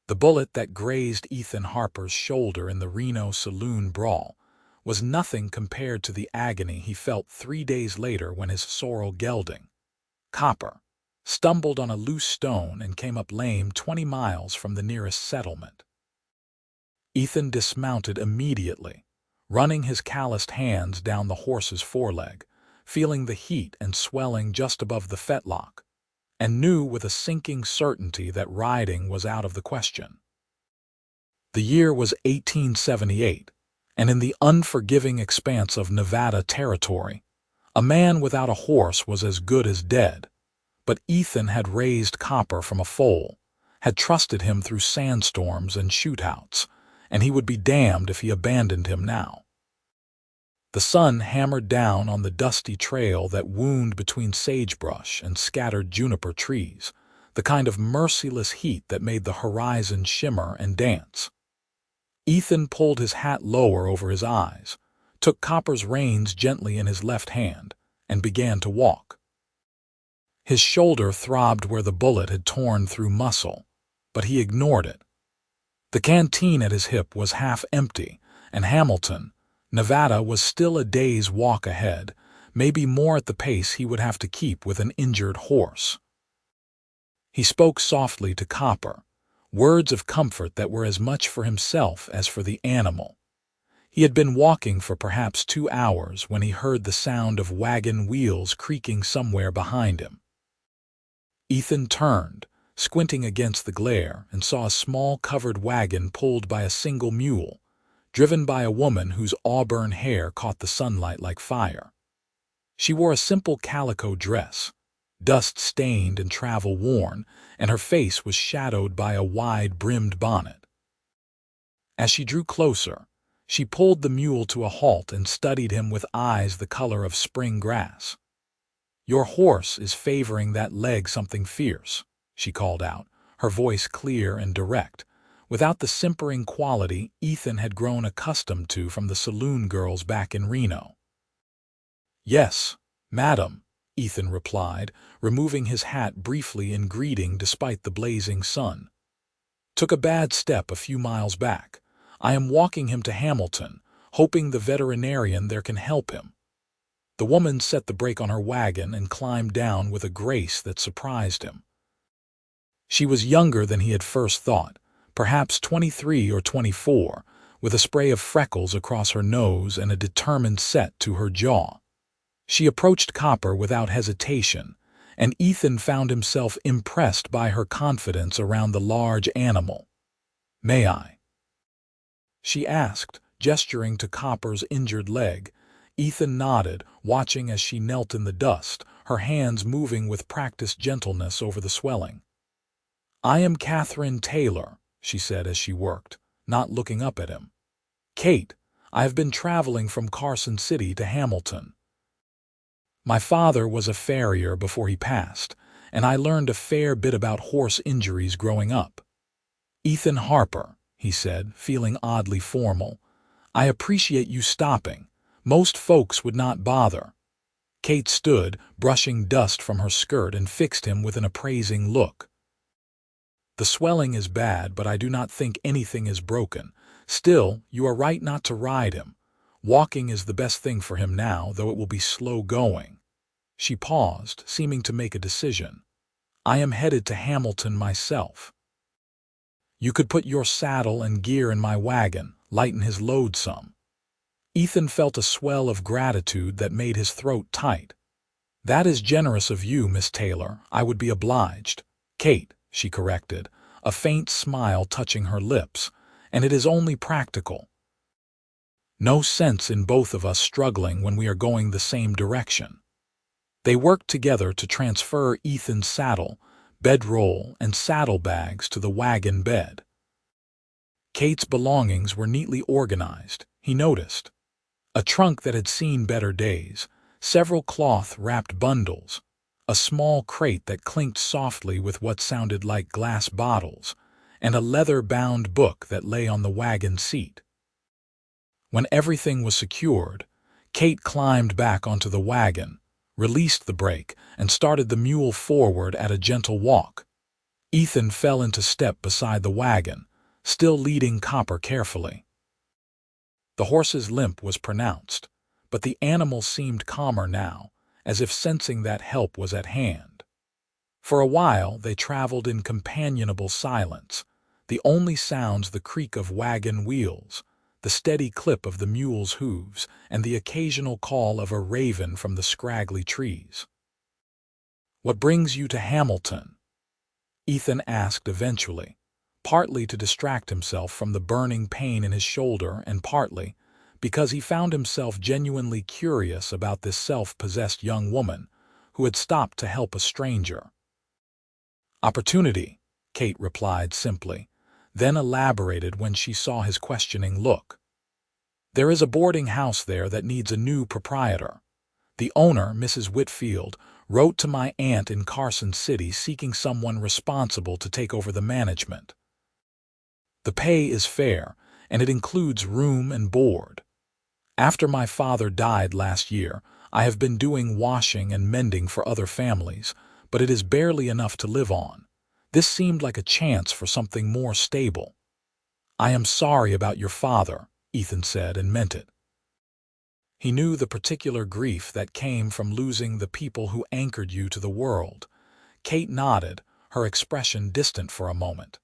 The bullet that grazed Ethan Harper's shoulder in the Reno saloon brawl was nothing compared to the agony he felt 3 days later when his sorrel gelding, Copper, stumbled on a loose stone and came up lame 20 miles from the nearest settlement. Ethan dismounted immediately, running his calloused hands down the horse's foreleg, feeling the heat and swelling just above the fetlock, and knew with a sinking certainty that riding was out of the question. The year was 1878, and in the unforgiving expanse of Nevada territory, a man without a horse was as good as dead. But Ethan had raised Copper from a foal, had trusted him through sandstorms and shootouts, and he would be damned if he abandoned him now. The sun hammered down on the dusty trail that wound between sagebrush and scattered juniper trees, the kind of merciless heat that made the horizon shimmer and dance. Ethan pulled his hat lower over his eyes, took Copper's reins gently in his left hand, and began to walk. His shoulder throbbed where the bullet had torn through muscle, but he ignored it. The canteen at his hip was half empty, and Hamilton, Nevada, was still a day's walk ahead, maybe more at the pace he would have to keep with an injured horse. He spoke softly to Copper, words of comfort that were as much for himself as for the animal. He had been walking for perhaps 2 hours when he heard the sound of wagon wheels creaking somewhere behind him. Ethan turned, squinting against the glare, and saw a small covered wagon pulled by a single mule, driven by a woman whose auburn hair caught the sunlight like fire. She wore a simple calico dress, dust-stained and travel-worn, and her face was shadowed by a wide-brimmed bonnet. As she drew closer, she pulled the mule to a halt and studied him with eyes the color of spring grass. "Your horse is favoring that leg something fierce," she called out, her voice clear and direct, without the simpering quality Ethan had grown accustomed to from the saloon girls back in Reno. "Yes, madam," Ethan replied, removing his hat briefly in greeting despite the blazing sun. "Took a bad step a few miles back. I am walking him to Hamilton, hoping the veterinarian there can help him." The woman set the brake on her wagon and climbed down with a grace that surprised him. She was younger than he had first thought, perhaps 23 or 24, with a spray of freckles across her nose and a determined set to her jaw. She approached Copper without hesitation, and Ethan found himself impressed by her confidence around the large animal. "May I?" she asked, gesturing to Copper's injured leg. Ethan nodded, watching as she knelt in the dust, her hands moving with practiced gentleness over the swelling. "I am Catherine Taylor," she said as she worked, not looking up at him. "Kate, I have been traveling from Carson City to Hamilton. My father was a farrier before he passed, and I learned a fair bit about horse injuries growing up." "Ethan Harper," he said, feeling oddly formal. "I appreciate you stopping. Most folks would not bother." Kate stood, brushing dust from her skirt, and fixed him with an appraising look. "The swelling is bad, but I do not think anything is broken. Still, you are right not to ride him. Walking is the best thing for him now, though it will be slow going." She paused, seeming to make a decision. "I am headed to Hamilton myself. You could put your saddle and gear in my wagon, lighten his load some." Ethan felt a swell of gratitude that made his throat tight. "That is generous of you, Miss Taylor. I would be obliged." "Kate," she corrected, a faint smile touching her lips, "and it is only practical. No sense in both of us struggling when we are going the same direction." They worked together to transfer Ethan's saddle, bedroll, and saddlebags to the wagon bed. Kate's belongings were neatly organized, he noticed. A trunk that had seen better days, several cloth-wrapped bundles, a small crate that clinked softly with what sounded like glass bottles, and a leather-bound book that lay on the wagon seat. When everything was secured, Kate climbed back onto the wagon, released the brake, and started the mule forward at a gentle walk. Ethan fell into step beside the wagon, still leading Copper carefully. The horse's limp was pronounced, but the animal seemed calmer now, as if sensing that help was at hand. For a while they traveled in companionable silence, the only sounds the creak of wagon wheels, the steady clip of the mule's hooves, and the occasional call of a raven from the scraggly trees. "What brings you to Hamilton?" Ethan asked eventually, partly to distract himself from the burning pain in his shoulder and partly because he found himself genuinely curious about this self-possessed young woman who had stopped to help a stranger. "Opportunity," Kate replied simply, then elaborated when she saw his questioning look. "There is a boarding house there that needs a new proprietor. The owner, Mrs. Whitfield, wrote to my aunt in Carson City seeking someone responsible to take over the management. The pay is fair, and it includes room and board. After my father died last year, I have been doing washing and mending for other families, but it is barely enough to live on. This seemed like a chance for something more stable." "I am sorry about your father," Ethan said, and meant it. He knew the particular grief that came from losing the people who anchored you to the world. Kate nodded, her expression distant for a moment.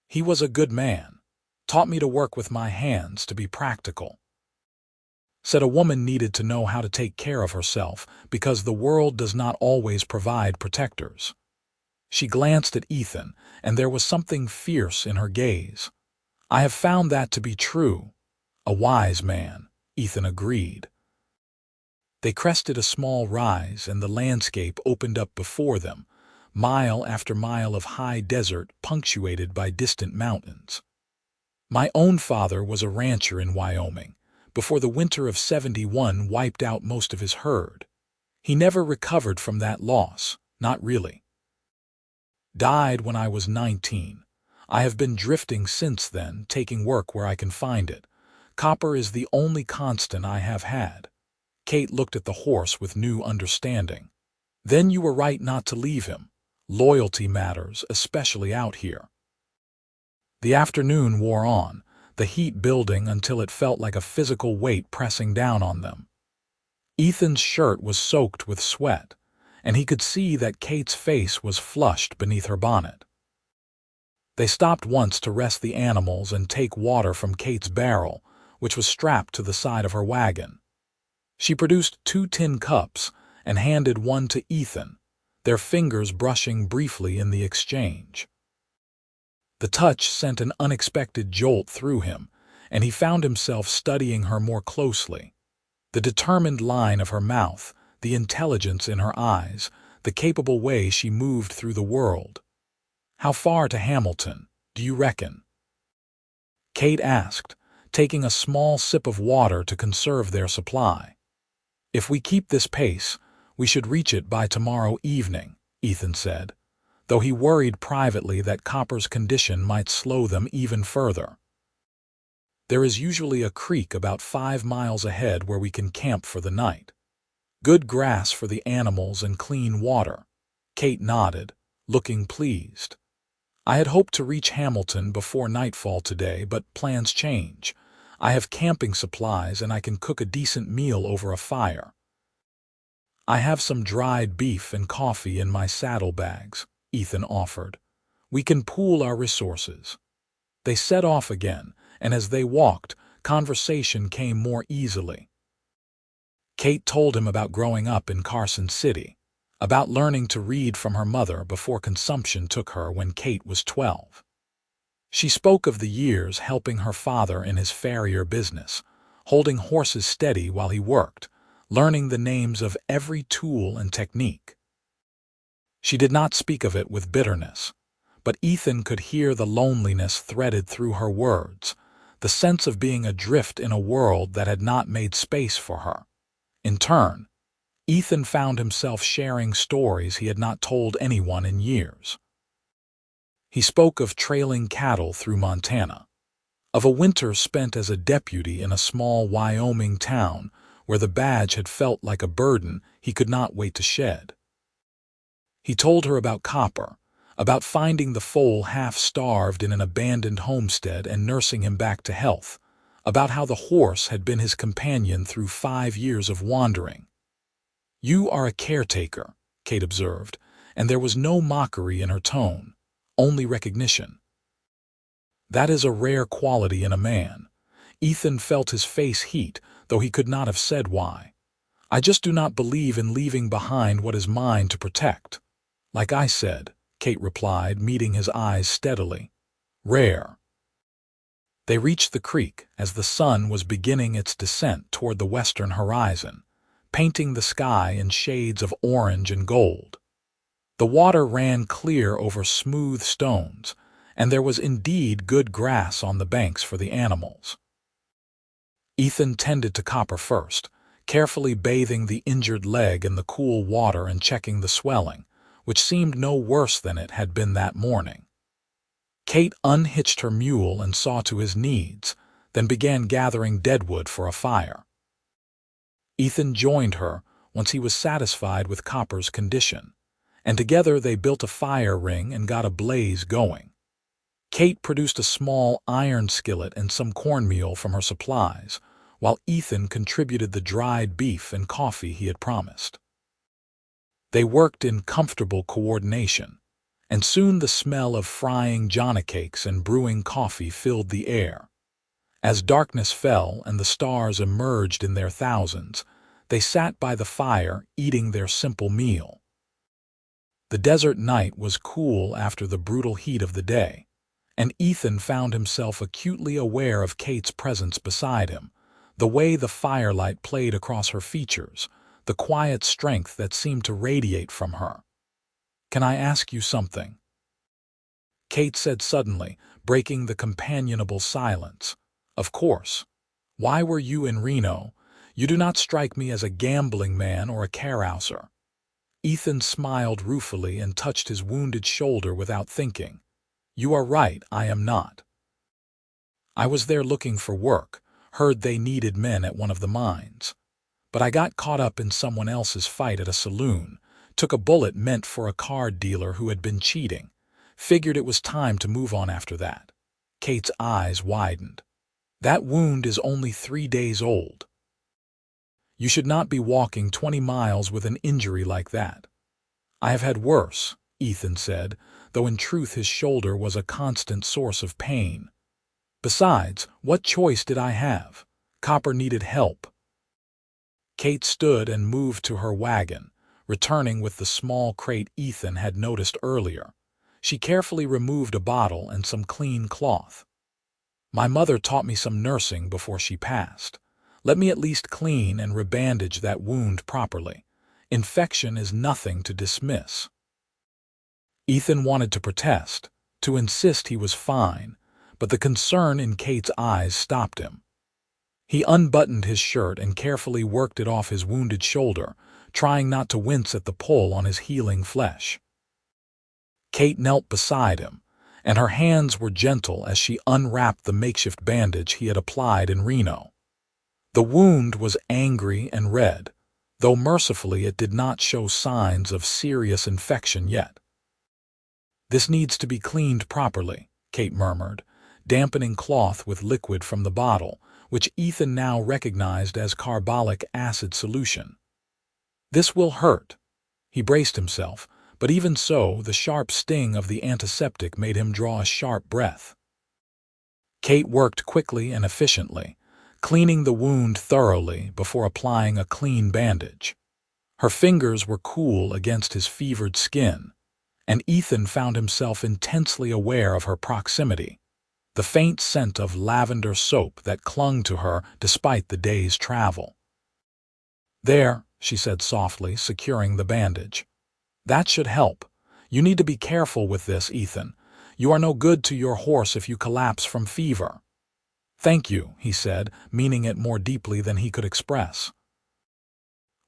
"He was a good man. Taught me to work with my hands, to be practical. Said a woman needed to know how to take care of herself because the world does not always provide protectors." She glanced at Ethan, and there was something fierce in her gaze. "I have found that to be true. A wise man," Ethan agreed. They crested a small rise, and the landscape opened up before them, mile after mile of high desert punctuated by distant mountains. "My own father was a rancher in Wyoming, before the winter of '71 wiped out most of his herd. He never recovered from that loss, not really. Died when I was 19. I have been drifting since then, taking work where I can find it. Copper is the only constant I have had." Kate looked at the horse with new understanding. "Then you were right not to leave him. Loyalty matters, especially out here." The afternoon wore on, the heat building until it felt like a physical weight pressing down on them. Ethan's shirt was soaked with sweat, and he could see that Kate's face was flushed beneath her bonnet. They stopped once to rest the animals and take water from Kate's barrel, which was strapped to the side of her wagon. She produced 2 tin cups and handed one to Ethan, their fingers brushing briefly in the exchange. The touch sent an unexpected jolt through him, and he found himself studying her more closely. The determined line of her mouth, the intelligence in her eyes, the capable way she moved through the world. "How far to Hamilton, do you reckon?" Kate asked, taking a small sip of water to conserve their supply. "If we keep this pace, we should reach it by tomorrow evening," Ethan said, though he worried privately that Copper's condition might slow them even further. "There is usually a creek about 5 miles ahead where we can camp for the night. Good grass for the animals and clean water." Kate nodded, looking pleased. "I had hoped to reach Hamilton before nightfall today, but plans change. I have camping supplies and I can cook a decent meal over a fire. I have some dried beef and coffee in my saddlebags," Ethan offered. "We can pool our resources." They set off again, and as they walked, conversation came more easily. Kate told him about growing up in Carson City, about learning to read from her mother before consumption took her when Kate was 12. She spoke of the years helping her father in his farrier business, holding horses steady while he worked, learning the names of every tool and technique. She did not speak of it with bitterness, but Ethan could hear the loneliness threaded through her words, the sense of being adrift in a world that had not made space for her. In turn, Ethan found himself sharing stories he had not told anyone in years. He spoke of trailing cattle through Montana, of a winter spent as a deputy in a small Wyoming town where the badge had felt like a burden he could not wait to shed. He told her about Copper, about finding the foal half-starved in an abandoned homestead and nursing him back to health, about how the horse had been his companion through 5 years of wandering. "You are a caretaker," Kate observed, and there was no mockery in her tone, only recognition. "That is a rare quality in a man." Ethan felt his face heat, though he could not have said why. "I just do not believe in leaving behind what is mine to protect." "Like I said," Kate replied, meeting his eyes steadily. "Rare." They reached the creek as the sun was beginning its descent toward the western horizon, painting the sky in shades of orange and gold. The water ran clear over smooth stones, and there was indeed good grass on the banks for the animals. Ethan tended to Copper first, carefully bathing the injured leg in the cool water and checking the swelling, which seemed no worse than it had been that morning. Kate unhitched her mule and saw to his needs, then began gathering deadwood for a fire. Ethan joined her once he was satisfied with Copper's condition, and together they built a fire ring and got a blaze going. Kate produced a small iron skillet and some cornmeal from her supplies, while Ethan contributed the dried beef and coffee he had promised. They worked in comfortable coordination, and soon the smell of frying johnnycakes and brewing coffee filled the air. As darkness fell and the stars emerged in their thousands, they sat by the fire eating their simple meal. The desert night was cool after the brutal heat of the day, and Ethan found himself acutely aware of Kate's presence beside him, the way the firelight played across her features, the quiet strength that seemed to radiate from her. "Can I ask you something?" Kate said suddenly, breaking the companionable silence. "Of course. Why were you in Reno? You do not strike me as a gambling man or a carouser." Ethan smiled ruefully and touched his wounded shoulder without thinking. "You are right, I am not. I was there looking for work, heard they needed men at one of the mines. But I got caught up in someone else's fight at a saloon, took a bullet meant for a card dealer who had been cheating, figured it was time to move on after that." Kate's eyes widened. "That wound is only 3 days old. You should not be walking 20 miles with an injury like that." "I have had worse," Ethan said, though in truth his shoulder was a constant source of pain. "Besides, what choice did I have? Copper needed help." Kate stood and moved to her wagon, returning with the small crate Ethan had noticed earlier. She carefully removed a bottle and some clean cloth. "My mother taught me some nursing before she passed. Let me at least clean and rebandage that wound properly. Infection is nothing to dismiss." Ethan wanted to protest, to insist he was fine, but the concern in Kate's eyes stopped him. He unbuttoned his shirt and carefully worked it off his wounded shoulder, trying not to wince at the pull on his healing flesh. Kate knelt beside him, and her hands were gentle as she unwrapped the makeshift bandage he had applied in Reno. The wound was angry and red, though mercifully it did not show signs of serious infection yet. "This needs to be cleaned properly," Kate murmured, dampening cloth with liquid from the bottle, which Ethan now recognized as carbolic acid solution. "This will hurt." He braced himself, but even so, the sharp sting of the antiseptic made him draw a sharp breath. Kate worked quickly and efficiently, cleaning the wound thoroughly before applying a clean bandage. Her fingers were cool against his fevered skin, and Ethan found himself intensely aware of her proximity, the faint scent of lavender soap that clung to her despite the day's travel. "There," she said softly, securing the bandage. "That should help. You need to be careful with this, Ethan. You are no good to your horse if you collapse from fever." "Thank you," he said, meaning it more deeply than he could express.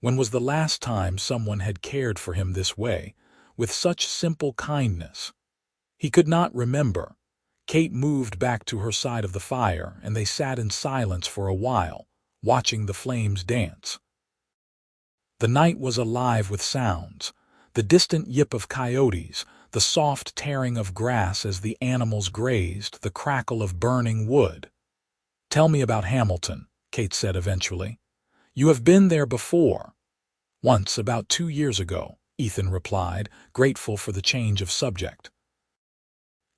When was the last time someone had cared for him this way, with such simple kindness? He could not remember. Kate moved back to her side of the fire, and they sat in silence for a while, watching the flames dance. The night was alive with sounds, the distant yip of coyotes, the the soft tearing of grass as the animals grazed, the crackle of burning wood. "Tell me about Hamilton," Kate said eventually. "You have been there before." "Once, about 2 years ago," Ethan replied, grateful for the change of subject.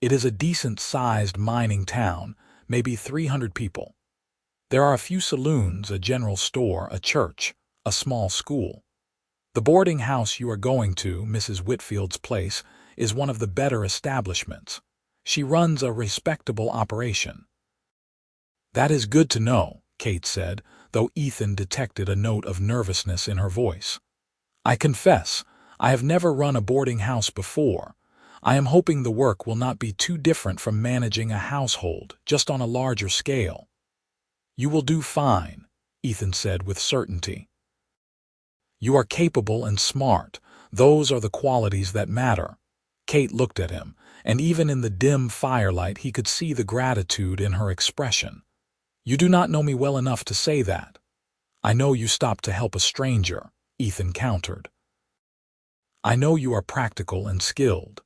"It is a decent-sized mining town, maybe 300 people. There are a few saloons, a general store, a church, a small school. The boarding house you are going to, Mrs. Whitfield's place, is one of the better establishments. She runs a respectable operation." "That is good to know," Kate said, though Ethan detected a note of nervousness in her voice. "I confess, I have never run a boarding house before. I am hoping the work will not be too different from managing a household, just on a larger scale." "You will do fine," Ethan said with certainty. "You are capable and smart. Those are the qualities that matter." Kate looked at him, and even in the dim firelight he could see the gratitude in her expression. "You do not know me well enough to say that." "I know you stopped to help a stranger," Ethan countered. "I know you are practical and skilled.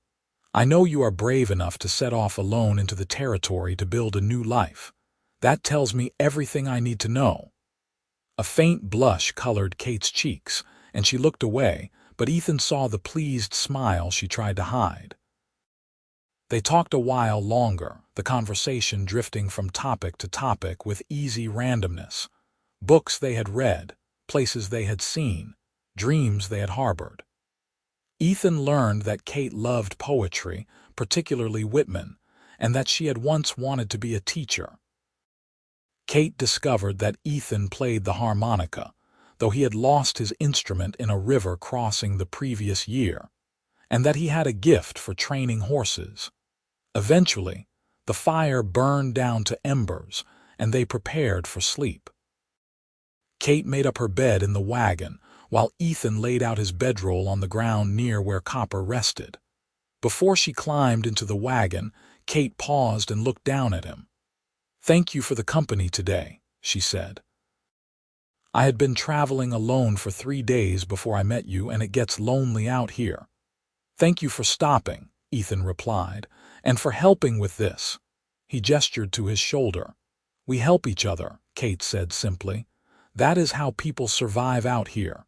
I know you are brave enough to set off alone into the territory to build a new life. That tells me everything I need to know." A faint blush colored Kate's cheeks, and she looked away, but Ethan saw the pleased smile she tried to hide. They talked a while longer, the conversation drifting from topic to topic with easy randomness. Books they had read, places they had seen, dreams they had harbored. Ethan learned that Kate loved poetry, particularly Whitman, and that she had once wanted to be a teacher. Kate discovered that Ethan played the harmonica, though he had lost his instrument in a river crossing the previous year, and that he had a gift for training horses. Eventually, the fire burned down to embers, and they prepared for sleep. Kate made up her bed in the wagon, while Ethan laid out his bedroll on the ground near where Copper rested. Before she climbed into the wagon, Kate paused and looked down at him. "Thank you for the company today," she said. "I had been traveling alone for 3 days before I met you, and it gets lonely out here." "Thank you for stopping," Ethan replied, "and for helping with this." He gestured to his shoulder. "We help each other," Kate said simply. "That is how people survive out here."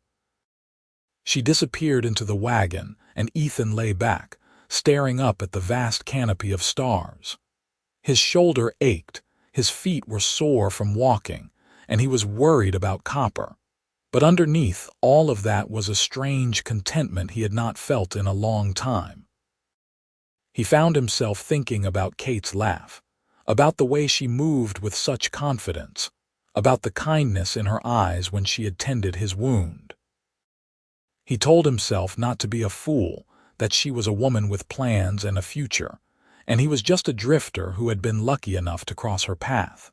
She disappeared into the wagon, and Ethan lay back, staring up at the vast canopy of stars. His shoulder ached, his feet were sore from walking, and he was worried about Copper. But underneath all of that was a strange contentment he had not felt in a long time. He found himself thinking about Kate's laugh, about the way she moved with such confidence, about the kindness in her eyes when she had tended his wound. He told himself not to be a fool, that she was a woman with plans and a future, and he was just a drifter who had been lucky enough to cross her path.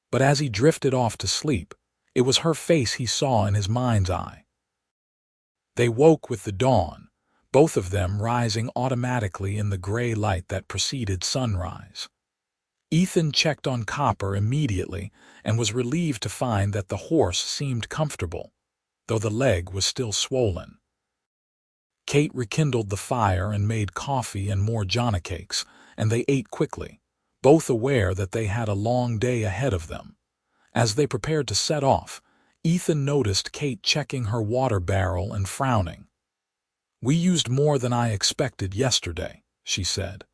But as he drifted off to sleep, it was her face he saw in his mind's eye. They woke with the dawn, both of them rising automatically in the gray light that preceded sunrise. Ethan checked on Copper immediately and was relieved to find that the horse seemed comfortable, though the leg was still swollen. Kate rekindled the fire and made coffee and more Jonna cakes, and they ate quickly, both aware that they had a long day ahead of them. As they prepared to set off, Ethan noticed Kate checking her water barrel and frowning. "We used more than I expected yesterday," she said.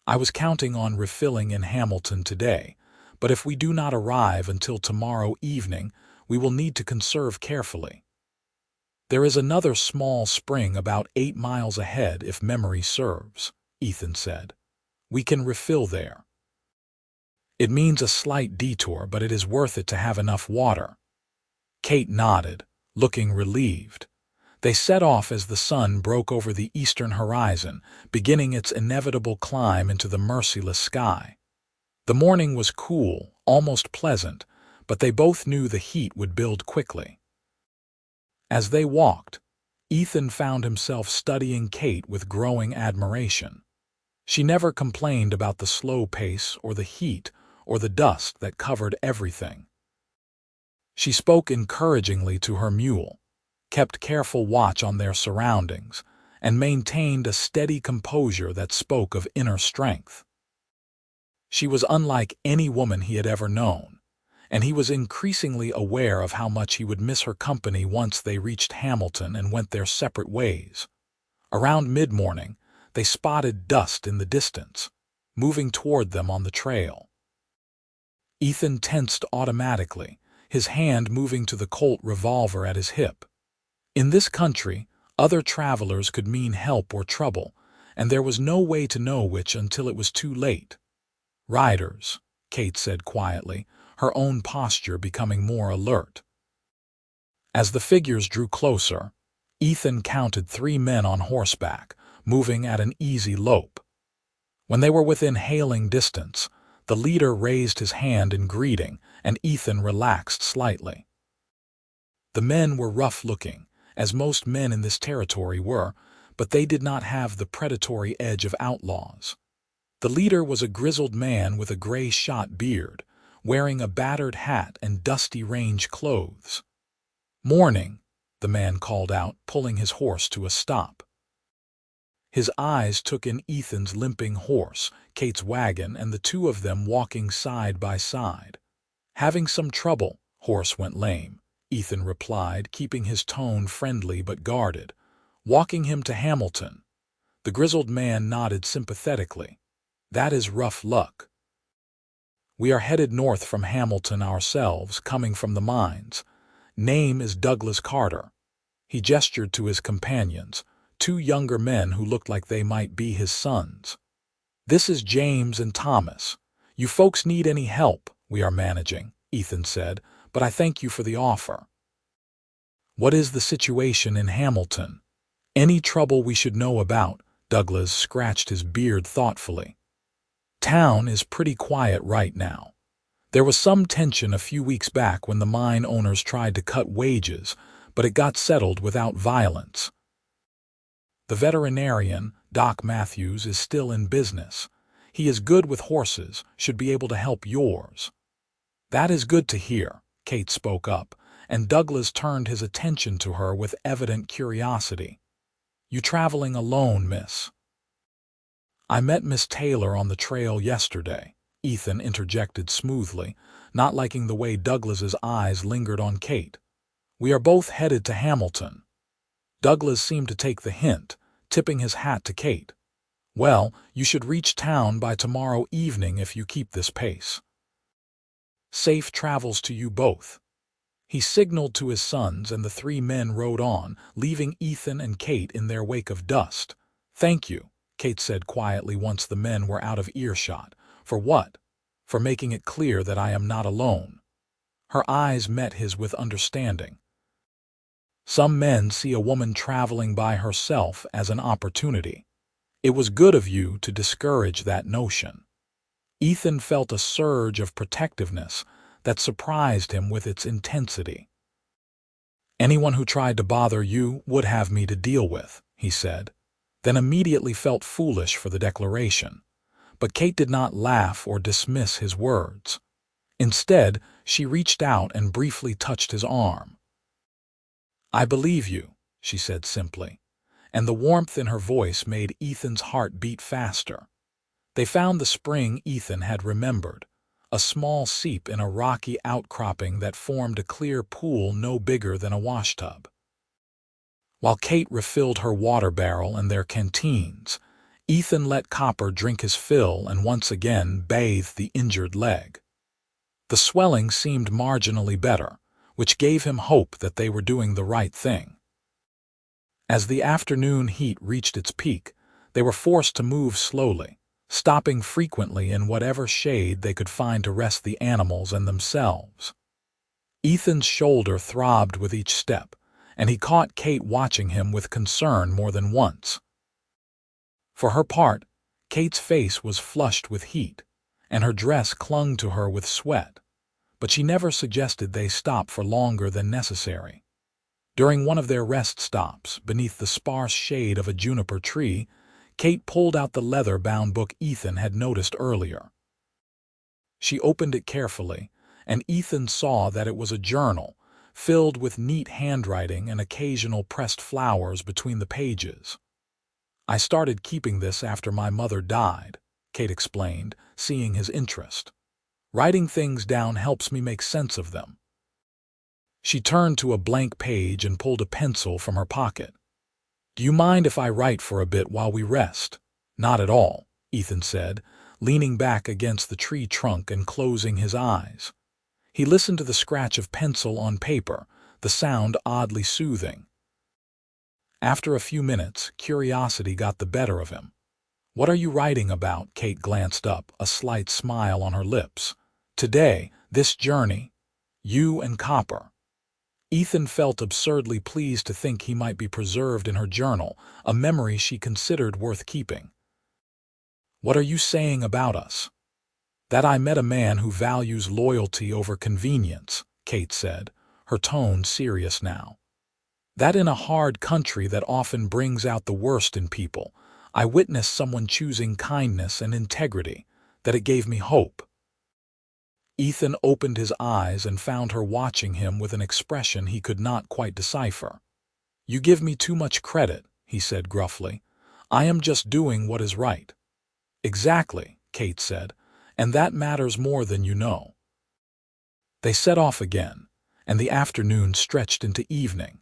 "I was counting on refilling in Hamilton today, but if we do not arrive until tomorrow evening, we will need to conserve carefully. There is another small spring about 8 miles ahead if memory serves," Ethan said. "We can refill there. It means a slight detour, but it is worth it to have enough water." Kate nodded, looking relieved. They set off as the sun broke over the eastern horizon, beginning its inevitable climb into the merciless sky. The morning was cool, almost pleasant, but they both knew the heat would build quickly. As they walked, Ethan found himself studying Kate with growing admiration. She never complained about the slow pace or the heat or the dust that covered everything. She spoke encouragingly to her mule, kept careful watch on their surroundings, and maintained a steady composure that spoke of inner strength. She was unlike any woman he had ever known, and he was increasingly aware of how much he would miss her company once they reached Hamilton and went their separate ways. Around mid-morning, they spotted dust in the distance, moving toward them on the trail. Ethan tensed automatically, his hand moving to the Colt revolver at his hip. In this country, other travelers could mean help or trouble, and there was no way to know which until it was too late. "Riders," Kate said quietly, her own posture becoming more alert. As the figures drew closer, Ethan counted 3 men on horseback, moving at an easy lope. When they were within hailing distance, the leader raised his hand in greeting, and Ethan relaxed slightly. The men were rough-looking, as most men in this territory were, but they did not have the predatory edge of outlaws. The leader was a grizzled man with a gray-shot beard, wearing a battered hat and dusty range clothes. "Morning," the man called out, pulling his horse to a stop. His eyes took in Ethan's limping horse, Kate's wagon, and the two of them walking side by side. "Having some trouble, horse went lame," Ethan replied, keeping his tone friendly but guarded. "Walking him to Hamilton." The grizzled man nodded sympathetically. "That is rough luck." "We are headed north from Hamilton ourselves, coming from the mines. Name is Douglas Carter." He gestured to his companions, 2 younger men who looked like they might be his sons. "This is James and Thomas. You folks need any help, we are managing," Ethan said, "but I thank you for the offer." "What is the situation in Hamilton? Any trouble we should know about?" Douglas scratched his beard thoughtfully. "Town is pretty quiet right now. There was some tension a few weeks back when the mine owners tried to cut wages, but it got settled without violence. The veterinarian, Doc Matthews, is still in business. He is good with horses, should be able to help yours." "That is good to hear," Kate spoke up, and Douglas turned his attention to her with evident curiosity. "You traveling alone, miss?" "I met Miss Taylor on the trail yesterday," Ethan interjected smoothly, not liking the way Douglas's eyes lingered on Kate. "We are both headed to Hamilton." Douglas seemed to take the hint, tipping his hat to Kate. "Well, you should reach town by tomorrow evening if you keep this pace." "Safe travels to you both." He signaled to his sons, and the 3 men rode on, leaving Ethan and Kate in their wake of dust. "Thank you," Kate said quietly once the men were out of earshot. "For what?" "For making it clear that I am not alone." Her eyes met his with understanding. "Some men see a woman traveling by herself as an opportunity. It was good of you to discourage that notion." Ethan felt a surge of protectiveness that surprised him with its intensity. "Anyone who tried to bother you would have me to deal with," he said, then immediately felt foolish for the declaration. But Kate did not laugh or dismiss his words. Instead, she reached out and briefly touched his arm. "I believe you," she said simply, and the warmth in her voice made Ethan's heart beat faster. They found the spring Ethan had remembered, a small seep in a rocky outcropping that formed a clear pool no bigger than a washtub. While Kate refilled her water barrel and their canteens, Ethan let Copper drink his fill and once again bathed the injured leg. The swelling seemed marginally better, which gave him hope that they were doing the right thing. As the afternoon heat reached its peak, they were forced to move slowly, stopping frequently in whatever shade they could find to rest the animals and themselves. Ethan's shoulder throbbed with each step, and he caught Kate watching him with concern more than once. For her part, Kate's face was flushed with heat, and her dress clung to her with sweat, but she never suggested they stop for longer than necessary. During one of their rest stops, beneath the sparse shade of a juniper tree, Kate pulled out the leather-bound book Ethan had noticed earlier. She opened it carefully, and Ethan saw that it was a journal, filled with neat handwriting and occasional pressed flowers between the pages. I started keeping this after my mother died, Kate explained, seeing his interest. Writing things down helps me make sense of them. She turned to a blank page and pulled a pencil from her pocket. Do you mind if I write for a bit while we rest? Not at all, Ethan said, leaning back against the tree trunk and closing his eyes. He listened to the scratch of pencil on paper, the sound oddly soothing. After a few minutes, curiosity got the better of him. What are you writing about? Kate glanced up, a slight smile on her lips. Today, this journey, you and Copper. Ethan felt absurdly pleased to think he might be preserved in her journal, a memory she considered worth keeping. What are you saying about us? That I met a man who values loyalty over convenience, Kate said, her tone serious now. That in a hard country that often brings out the worst in people, I witnessed someone choosing kindness and integrity, that it gave me hope. Ethan opened his eyes and found her watching him with an expression he could not quite decipher. You give me too much credit, he said gruffly. I am just doing what is right. Exactly, Kate said, and that matters more than you know. They set off again, and the afternoon stretched into evening.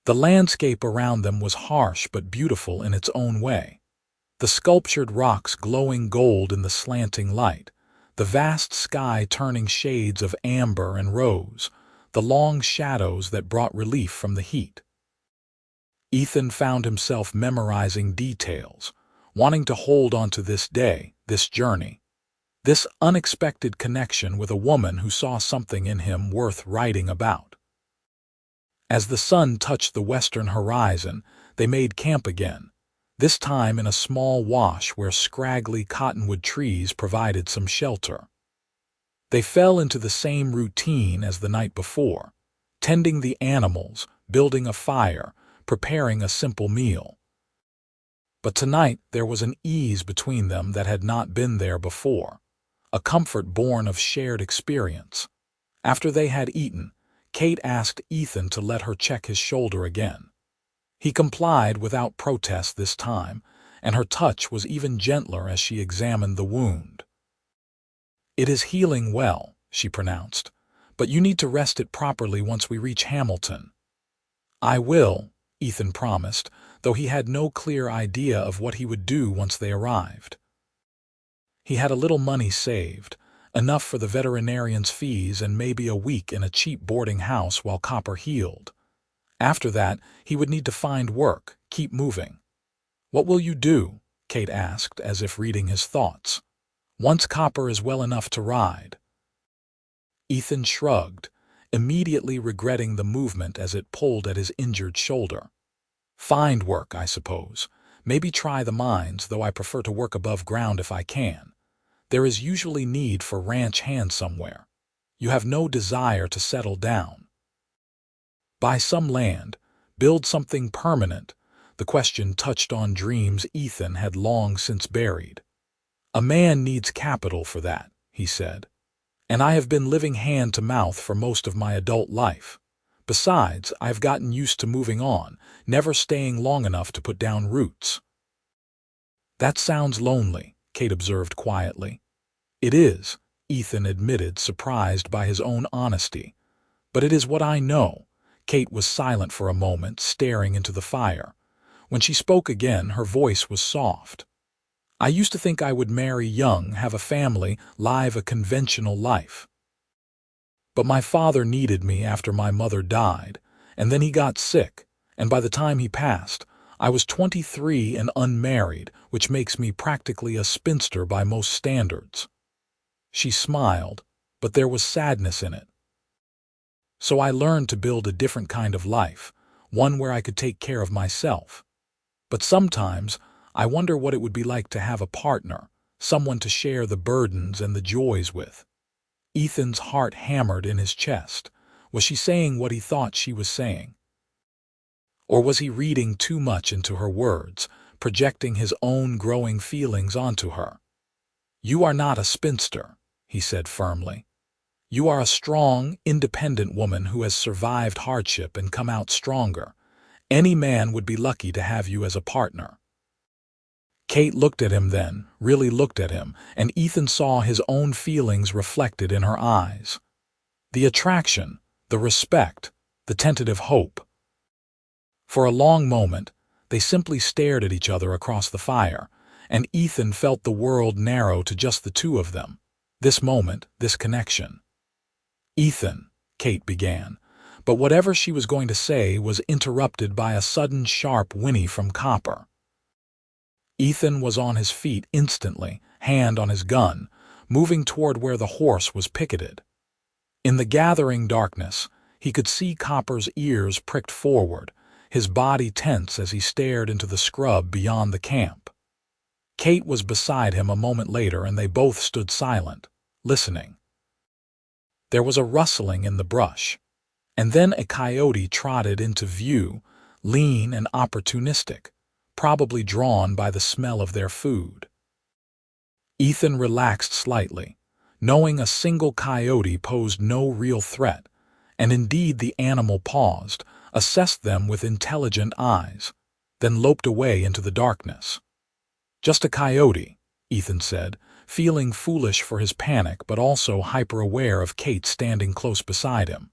The landscape around them was harsh but beautiful in its own way. The sculptured rocks glowing gold in the slanting light, the vast sky turning shades of amber and rose, the long shadows that brought relief from the heat. Ethan found himself memorizing details, wanting to hold on to this day, this journey, this unexpected connection with a woman who saw something in him worth writing about. As the sun touched the western horizon, they made camp again, this time in a small wash where scraggly cottonwood trees provided some shelter. They fell into the same routine as the night before, tending the animals, building a fire, preparing a simple meal. But tonight there was an ease between them that had not been there before, a comfort born of shared experience. After they had eaten, Kate asked Ethan to let her check his shoulder again. He complied without protest this time, and her touch was even gentler as she examined the wound. It is healing well, she pronounced, but you need to rest it properly once we reach Hamilton. I will, Ethan promised, though he had no clear idea of what he would do once they arrived. He had a little money saved, enough for the veterinarian's fees and maybe a week in a cheap boarding house while Copper healed. After that, he would need to find work, keep moving. What will you do? Kate asked, as if reading his thoughts. Once Copper is well enough to ride. Ethan shrugged, immediately regretting the movement as it pulled at his injured shoulder. Find work, I suppose. Maybe try the mines, though I prefer to work above ground if I can. There is usually need for ranch hands somewhere. You have no desire to settle down. Buy some land, build something permanent. The question touched on dreams Ethan had long since buried. A man needs capital for that, he said. And I have been living hand to mouth for most of my adult life. Besides, I've gotten used to moving on, never staying long enough to put down roots. That sounds lonely, Kate observed quietly. It is, Ethan admitted, surprised by his own honesty. But it is what I know. Kate was silent for a moment, staring into the fire. When she spoke again, her voice was soft. I used to think I would marry young, have a family, live a conventional life. But my father needed me after my mother died, and then he got sick, and by the time he passed, I was 23 and unmarried, which makes me practically a spinster by most standards. She smiled, but there was sadness in it. So I learned to build a different kind of life, one where I could take care of myself. But sometimes, I wonder what it would be like to have a partner, someone to share the burdens and the joys with. Ethan's heart hammered in his chest. Was she saying what he thought she was saying? Or was he reading too much into her words, projecting his own growing feelings onto her? You are not a spinster, he said firmly. You are a strong, independent woman who has survived hardship and come out stronger. Any man would be lucky to have you as a partner. Kate looked at him then, really looked at him, and Ethan saw his own feelings reflected in her eyes. The attraction, the respect, the tentative hope. For a long moment, they simply stared at each other across the fire, and Ethan felt the world narrow to just the two of them. This moment, this connection. "Ethan," Kate began, but whatever she was going to say was interrupted by a sudden sharp whinny from Copper. Ethan was on his feet instantly, hand on his gun, moving toward where the horse was picketed. In the gathering darkness, he could see Copper's ears pricked forward, his body tense as he stared into the scrub beyond the camp. Kate was beside him a moment later, and they both stood silent, listening. There was a rustling in the brush, and then a coyote trotted into view, lean and opportunistic, probably drawn by the smell of their food. Ethan relaxed slightly, knowing a single coyote posed no real threat, and indeed the animal paused, assessed them with intelligent eyes, then loped away into the darkness. "Just a coyote," Ethan said, feeling foolish for his panic but also hyper-aware of Kate standing close beside him.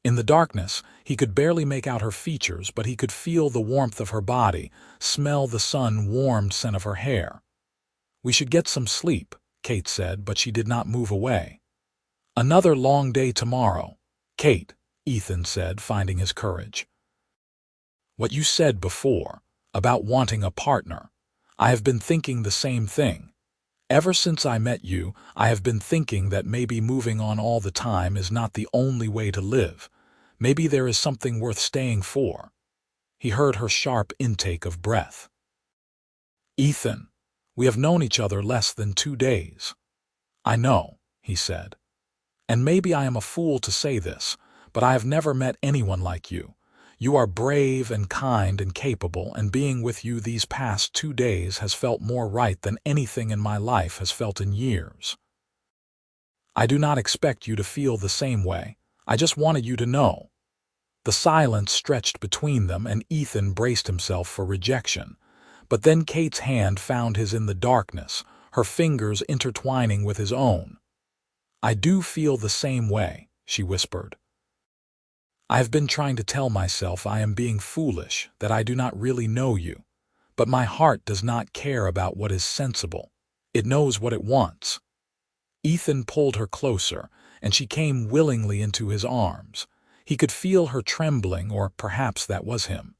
In the darkness, he could barely make out her features, but he could feel the warmth of her body, smell the sun-warmed scent of her hair. "We should get some sleep," Kate said, but she did not move away. "Another long day tomorrow, Kate," Ethan said, finding his courage. "What you said before, about wanting a partner, I have been thinking the same thing. Ever since I met you, I have been thinking that maybe moving on all the time is not the only way to live. Maybe there is something worth staying for." He heard her sharp intake of breath. "Ethan, we have known each other less than 2 days." "I know," he said. "And maybe I am a fool to say this, but I have never met anyone like you. You are brave and kind and capable, and being with you these past 2 days has felt more right than anything in my life has felt in years. I do not expect you to feel the same way. I just wanted you to know." The silence stretched between them, and Ethan braced himself for rejection. But then Kate's hand found his in the darkness, her fingers intertwining with his own. "I do feel the same way," she whispered. "I have been trying to tell myself I am being foolish, that I do not really know you. But my heart does not care about what is sensible. It knows what it wants." Ethan pulled her closer, and she came willingly into his arms. He could feel her trembling, or perhaps that was him.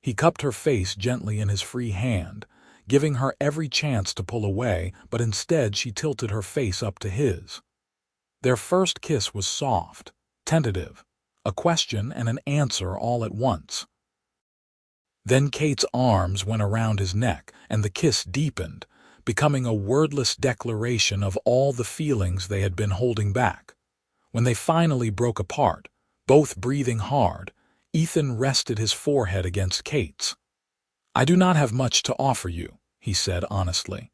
He cupped her face gently in his free hand, giving her every chance to pull away, but instead she tilted her face up to his. Their first kiss was soft, tentative, a question and an answer all at once. Then Kate's arms went around his neck, and the kiss deepened, becoming a wordless declaration of all the feelings they had been holding back. When they finally broke apart, both breathing hard, Ethan rested his forehead against Kate's. "I do not have much to offer you," he said honestly.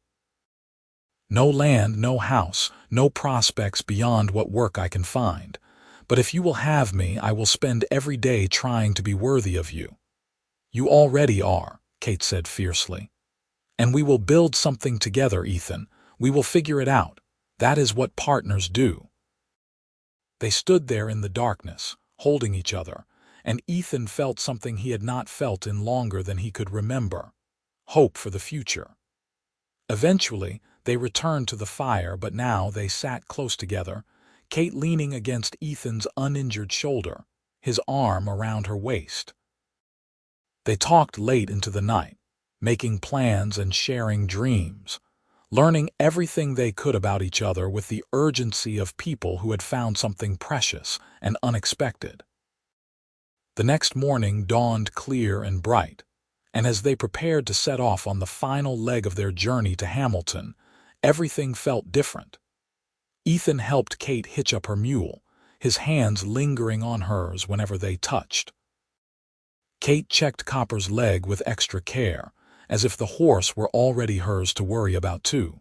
"No land, no house, no prospects beyond what work I can find. But if you will have me, I will spend every day trying to be worthy of you." "You already are," Kate said fiercely. "And we will build something together, Ethan. We will figure it out. That is what partners do." They stood there in the darkness, holding each other, and Ethan felt something he had not felt in longer than he could remember: hope for the future. Eventually, they returned to the fire, but now they sat close together, Kate leaning against Ethan's uninjured shoulder, his arm around her waist. They talked late into the night, making plans and sharing dreams, learning everything they could about each other with the urgency of people who had found something precious and unexpected. The next morning dawned clear and bright, and as they prepared to set off on the final leg of their journey to Hamilton, everything felt different. Ethan helped Kate hitch up her mule, his hands lingering on hers whenever they touched. Kate checked Copper's leg with extra care, as if the horse were already hers to worry about too.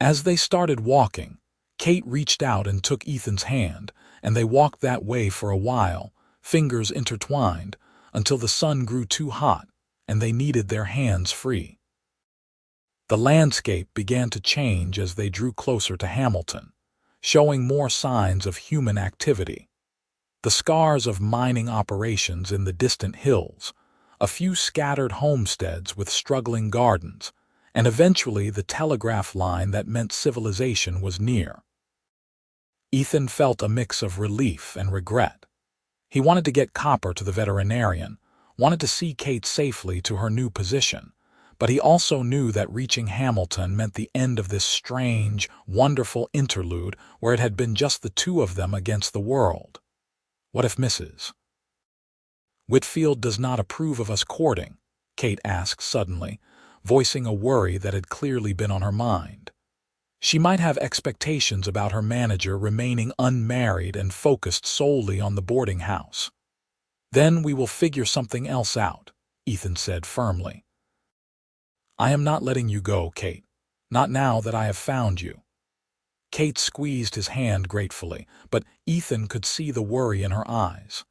As they started walking, Kate reached out and took Ethan's hand, and they walked that way for a while, fingers intertwined, until the sun grew too hot, and they needed their hands free. The landscape began to change as they drew closer to Hamilton, showing more signs of human activity. The scars of mining operations in the distant hills, a few scattered homesteads with struggling gardens, and eventually the telegraph line that meant civilization was near. Ethan felt a mix of relief and regret. He wanted to get Copper to the veterinarian, wanted to see Kate safely to her new position, but he also knew that reaching Hamilton meant the end of this strange, wonderful interlude where it had been just the two of them against the world. What if Mrs. Whitfield does not approve of us courting? Kate asked suddenly, voicing a worry that had clearly been on her mind. She might have expectations about her manager remaining unmarried and focused solely on the boarding house. Then we will figure something else out, Ethan said firmly. I am not letting you go, Kate. Not now that I have found you. Kate squeezed his hand gratefully, but Ethan could see the worry in her eyes.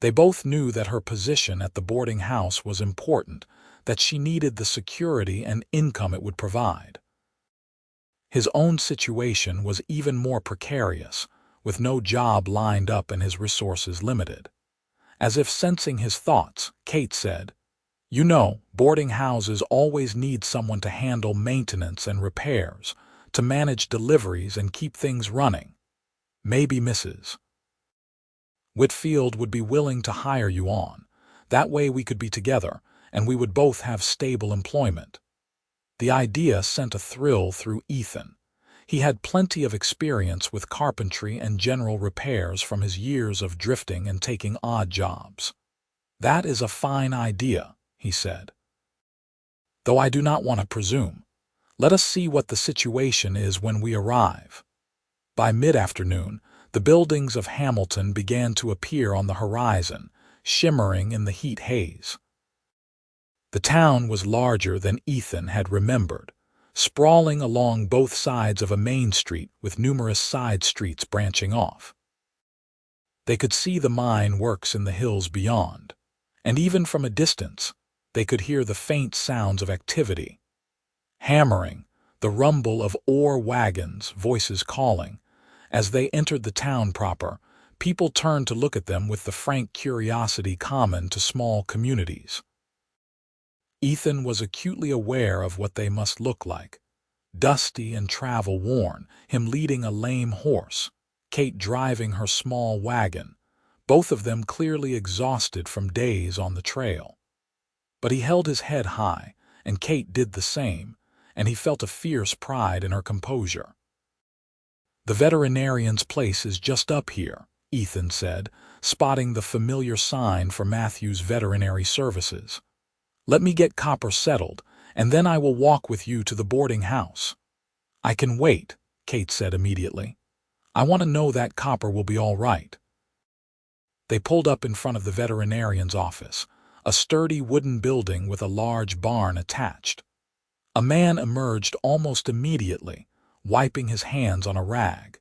They both knew that her position at the boarding house was important, that she needed the security and income it would provide. His own situation was even more precarious, with no job lined up and his resources limited. As if sensing his thoughts, Kate said, "You know, boarding houses always need someone to handle maintenance and repairs, to manage deliveries and keep things running. Maybe Mrs. Whitfield would be willing to hire you on. That way we could be together, and we would both have stable employment." The idea sent a thrill through Ethan. He had plenty of experience with carpentry and general repairs from his years of drifting and taking odd jobs. "That is a fine idea," he said. "Though I do not want to presume. Let us see what the situation is when we arrive." By mid-afternoon, the buildings of Hamilton began to appear on the horizon, shimmering in the heat haze. The town was larger than Ethan had remembered, sprawling along both sides of a main street with numerous side streets branching off. They could see the mine works in the hills beyond, and even from a distance, they could hear the faint sounds of activity. Hammering, the rumble of ore wagons, voices calling. As they entered the town proper, people turned to look at them with the frank curiosity common to small communities. Ethan was acutely aware of what they must look like. Dusty and travel-worn, him leading a lame horse, Kate driving her small wagon, both of them clearly exhausted from days on the trail. But he held his head high, and Kate did the same, and he felt a fierce pride in her composure. "The veterinarian's place is just up here," Ethan said, spotting the familiar sign for Matthew's Veterinary Services. "Let me get Copper settled, and then I will walk with you to the boarding house." "I can wait," Kate said immediately. "I want to know that Copper will be all right." They pulled up in front of the veterinarian's office, a sturdy wooden building with a large barn attached. A man emerged almost immediately, wiping his hands on a rag.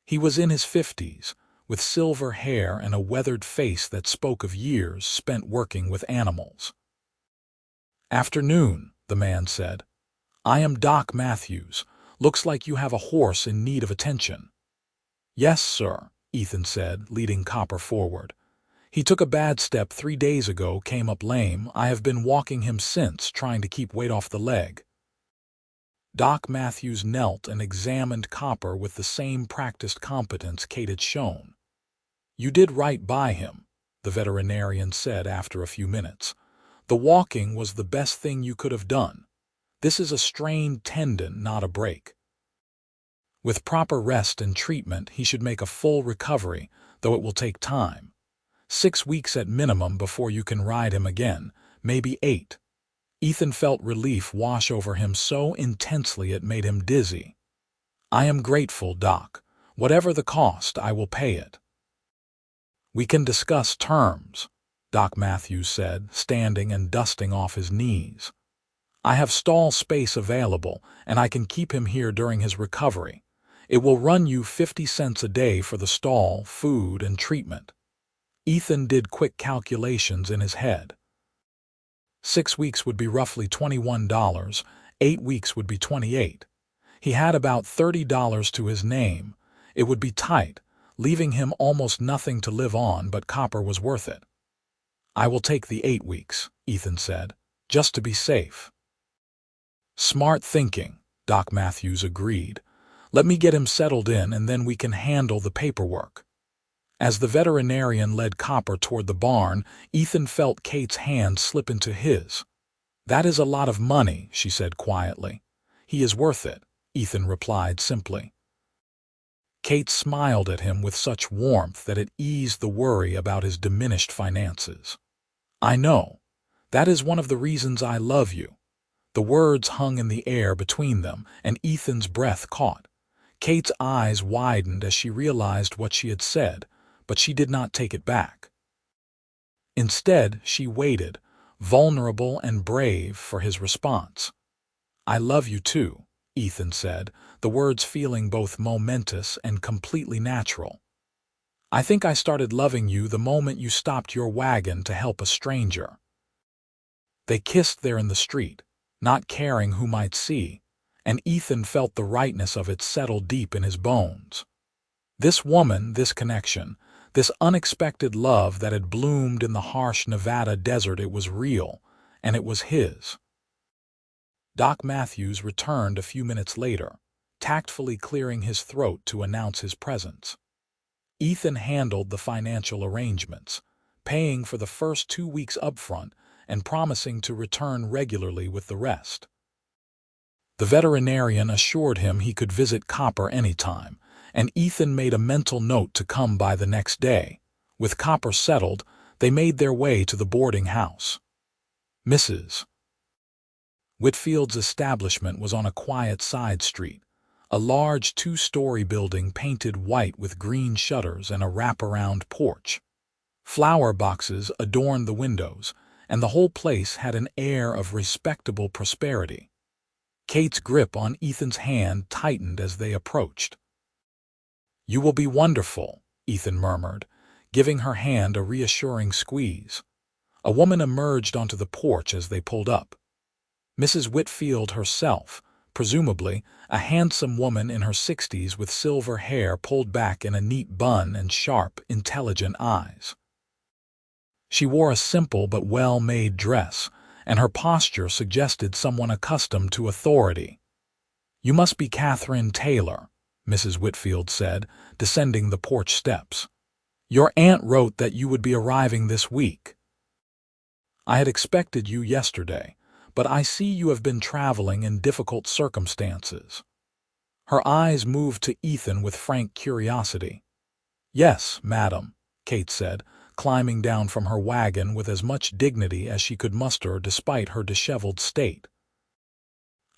He was in his 50s, with silver hair and a weathered face that spoke of years spent working with animals. "Afternoon," the man said. "I am Doc Matthews. Looks like you have a horse in need of attention." "Yes, sir," Ethan said, leading Copper forward. "He took a bad step 3 days ago, came up lame. I have been walking him since, trying to keep weight off the leg." Doc Matthews knelt and examined Copper with the same practiced competence Kate had shown. "You did right by him," the veterinarian said after a few minutes. "The walking was the best thing you could have done. This is a strained tendon, not a break. With proper rest and treatment, he should make a full recovery, though it will take time. 6 weeks at minimum before you can ride him again, maybe 8. Ethan felt relief wash over him so intensely it made him dizzy. "I am grateful, Doc. Whatever the cost, I will pay it." "We can discuss terms," Doc Matthews said, standing and dusting off his knees. "I have stall space available, and I can keep him here during his recovery. It will run you 50 cents a day for the stall, food, and treatment." Ethan did quick calculations in his head. 6 weeks would be roughly $21, 8 weeks would be $28. He had about $30 to his name. It would be tight, leaving him almost nothing to live on, but Copper was worth it. "I will take the 8 weeks," Ethan said, "just to be safe." "Smart thinking," Doc Matthews agreed. "Let me get him settled in and then we can handle the paperwork." As the veterinarian led Copper toward the barn, Ethan felt Kate's hand slip into his. "That is a lot of money," she said quietly. "He is worth it," Ethan replied simply. Kate smiled at him with such warmth that it eased the worry about his diminished finances. "I know. That is one of the reasons I love you." The words hung in the air between them, and Ethan's breath caught. Kate's eyes widened as she realized what she had said, but she did not take it back. Instead, she waited, vulnerable and brave, for his response. "I love you too," Ethan said, the words feeling both momentous and completely natural. "I think I started loving you the moment you stopped your wagon to help a stranger." They kissed there in the street, not caring who might see, and Ethan felt the rightness of it settle deep in his bones. This woman, this connection, this unexpected love that had bloomed in the harsh Nevada desert, it was real, and it was his. Doc Matthews returned a few minutes later, tactfully clearing his throat to announce his presence. Ethan handled the financial arrangements, paying for the first 2 weeks upfront and promising to return regularly with the rest. The veterinarian assured him he could visit Copper anytime, and Ethan made a mental note to come by the next day. With Copper settled, they made their way to the boarding house. Mrs. Whitfield's establishment was on a quiet side street, a large 2-story building painted white with green shutters and a wraparound porch. Flower boxes adorned the windows, and the whole place had an air of respectable prosperity. Kate's grip on Ethan's hand tightened as they approached. "You will be wonderful," Ethan murmured, giving her hand a reassuring squeeze. A woman emerged onto the porch as they pulled up. Mrs. Whitfield herself, presumably a handsome woman in her 60s with silver hair pulled back in a neat bun and sharp, intelligent eyes. She wore a simple but well-made dress, and her posture suggested someone accustomed to authority. "You must be Catherine Taylor," Mrs. Whitfield said, descending the porch steps. "Your aunt wrote that you would be arriving this week. I had expected you yesterday, but I see you have been traveling in difficult circumstances." Her eyes moved to Ethan with frank curiosity. "Yes, madam," Kate said, climbing down from her wagon with as much dignity as she could muster despite her disheveled state.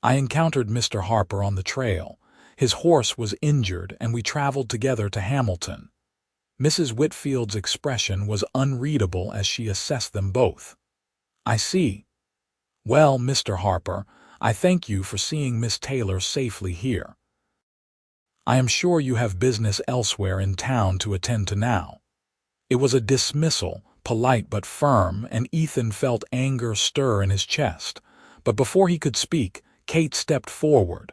"I encountered Mr. Harper on the trail. His horse was injured, and we traveled together to Hamilton." Mrs. Whitfield's expression was unreadable as she assessed them both. "I see. Well, Mr. Harper, I thank you for seeing Miss Taylor safely here. I am sure you have business elsewhere in town to attend to now." It was a dismissal, polite but firm, and Ethan felt anger stir in his chest. But before he could speak, Kate stepped forward.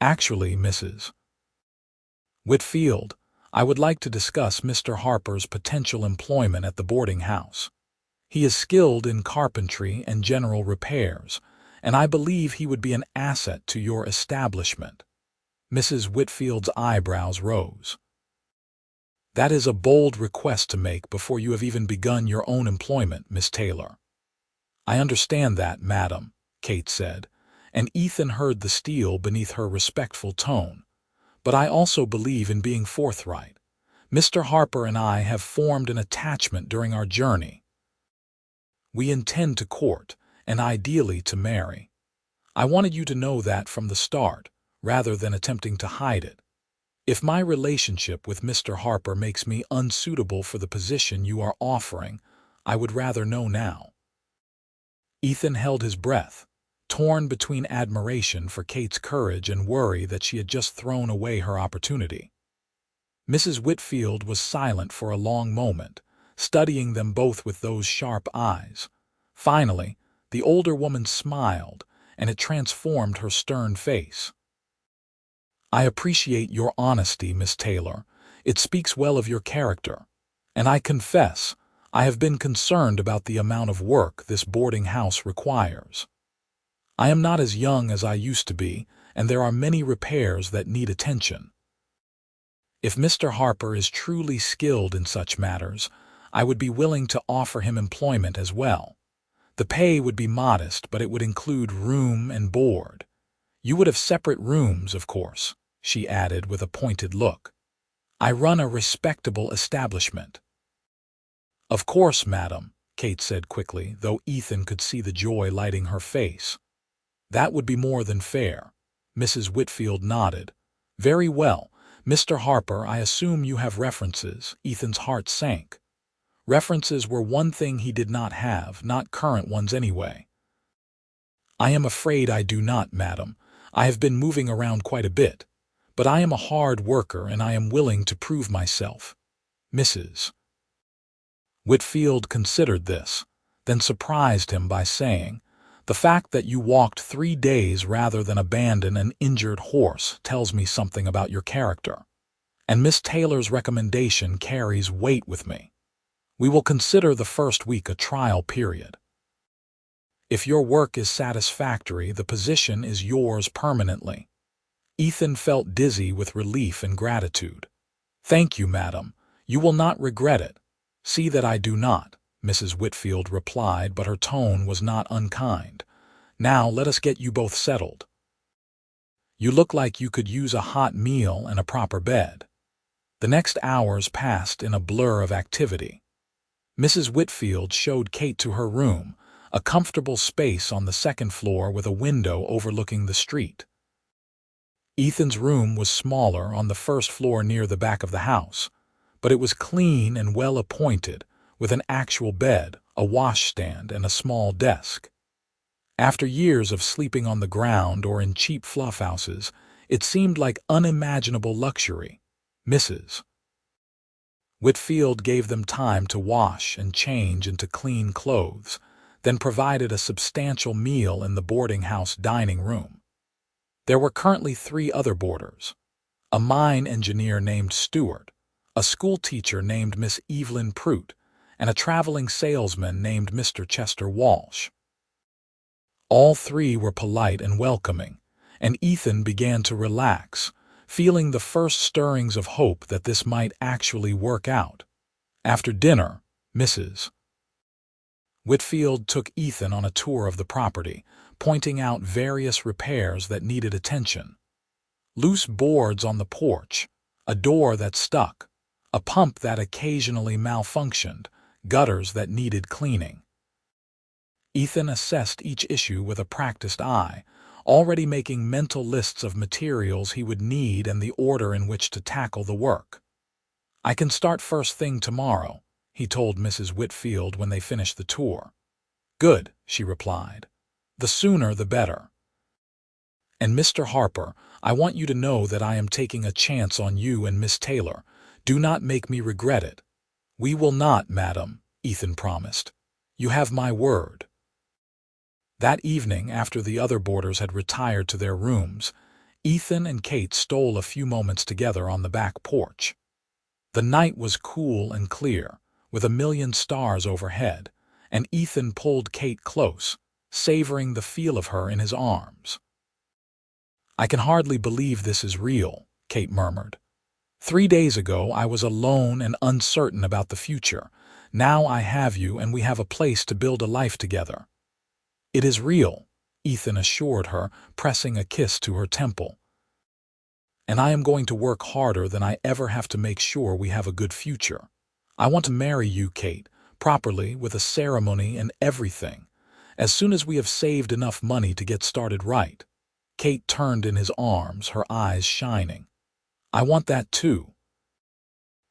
"Actually, Mrs. Whitfield, I would like to discuss Mr. Harper's potential employment at the boarding house. He is skilled in carpentry and general repairs, and I believe he would be an asset to your establishment." Mrs. Whitfield's eyebrows rose. "That is a bold request to make before you have even begun your own employment, Miss Taylor." "I understand that, madam," Kate said, and Ethan heard the steel beneath her respectful tone. "But I also believe in being forthright. Mr. Harper and I have formed an attachment during our journey. We intend to court, and ideally to marry. I wanted you to know that from the start, rather than attempting to hide it. If my relationship with Mr. Harper makes me unsuitable for the position you are offering, I would rather know now." Ethan held his breath, torn between admiration for Kate's courage and worry that she had just thrown away her opportunity. Mrs. Whitfield was silent for a long moment, studying them both with those sharp eyes. Finally, The older woman smiled, and it transformed her stern face. "I appreciate your honesty, Miss Taylor. It speaks well of your character. And I confess, I have been concerned about the amount of work this boarding house requires. I am not as young as I used to be, and there are many repairs that need attention. If Mr. Harper is truly skilled in such matters, I would be willing to offer him employment as well. The pay would be modest, but it would include room and board. You would have separate rooms, of course," she added with a pointed look. "I run a respectable establishment." "Of course, madam," Kate said quickly, though Ethan could see the joy lighting her face. "That would be more than fair." Mrs. Whitfield nodded. "Very well. Mr. Harper, I assume you have references." Ethan's heart sank. References were one thing he did not have, not current ones anyway. "I am afraid I do not, madam. I have been moving around quite a bit. But I am a hard worker and I am willing to prove myself." Mrs. Whitfield considered this, then surprised him by saying, "The fact that you walked 3 days rather than abandon an injured horse tells me something about your character. And Miss Taylor's recommendation carries weight with me. We will consider the first week a trial period. If your work is satisfactory, the position is yours permanently." Ethan felt dizzy with relief and gratitude. "Thank you, madam. You will not regret it." "See that I do not," Mrs. Whitfield replied, but her tone was not unkind. "Now let us get you both settled. You look like you could use a hot meal and a proper bed." The next hours passed in a blur of activity. Mrs. Whitfield showed Kate to her room, a comfortable space on the second floor with a window overlooking the street. Ethan's room was smaller on the first floor near the back of the house, but it was clean and well appointed, with an actual bed, a washstand, and a small desk. After years of sleeping on the ground or in cheap fluff houses, it seemed like unimaginable luxury. Mrs. Whitfield gave them time to wash and change into clean clothes, then provided a substantial meal in the boarding house dining room. There were currently 3 other boarders: a mine engineer named Stewart, a school teacher named Miss Evelyn Prout, and a traveling salesman named Mr. Chester Walsh. All 3 were polite and welcoming, and Ethan began to relax, feeling the first stirrings of hope that this might actually work out. After dinner, Mrs. Whitfield took Ethan on a tour of the property, pointing out various repairs that needed attention. Loose boards on the porch, a door that stuck, a pump that occasionally malfunctioned, gutters that needed cleaning. Ethan assessed each issue with a practiced eye, already making mental lists of materials he would need and the order in which to tackle the work. "I can start first thing tomorrow," he told Mrs. Whitfield when they finished the tour. "Good," she replied. "The sooner the better. And Mr. Harper, I want you to know that I am taking a chance on you and Miss Taylor. Do not make me regret it." "We will not, madam," Ethan promised. "You have my word." That evening, after the other boarders had retired to their rooms, Ethan and Kate stole a few moments together on the back porch. The night was cool and clear, with a million stars overhead, and Ethan pulled Kate close, savoring the feel of her in his arms. "I can hardly believe this is real," Kate murmured. 3 days ago I was alone and uncertain about the future. Now I have you and we have a place to build a life together." "It is real," Ethan assured her, pressing a kiss to her temple. "And I am going to work harder than I ever have to make sure we have a good future. I want to marry you, Kate, properly, with a ceremony and everything, as soon as we have saved enough money to get started right." Kate turned in his arms, her eyes shining. "I want that too."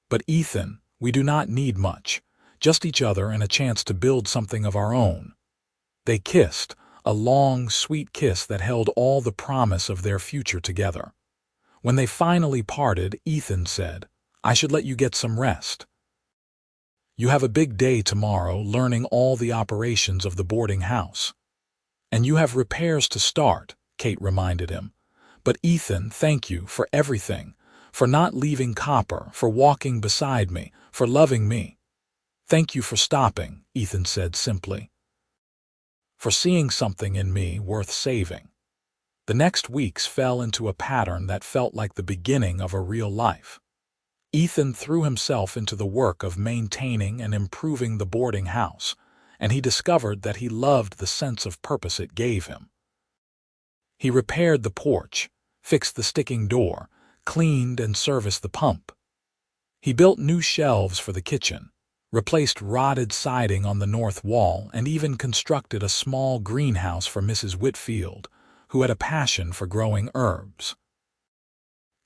"But Ethan, we do not need much, just each other and a chance to build something of our own." They kissed, a long, sweet kiss that held all the promise of their future together. When they finally parted, Ethan said, "I should let you get some rest. You have a big day tomorrow learning all the operations of the boarding house." "And you have repairs to start," Kate reminded him. "But Ethan, thank you for everything, for not leaving Copper, for walking beside me, for loving me." "Thank you for stopping," Ethan said simply, "for seeing something in me worth saving." The next weeks fell into a pattern that felt like the beginning of a real life. Ethan threw himself into the work of maintaining and improving the boarding house, and he discovered that he loved the sense of purpose it gave him. He repaired the porch, fixed the sticking door, cleaned and serviced the pump. He built new shelves for the kitchen, replaced rotted siding on the north wall, and even constructed a small greenhouse for Mrs. Whitfield, who had a passion for growing herbs.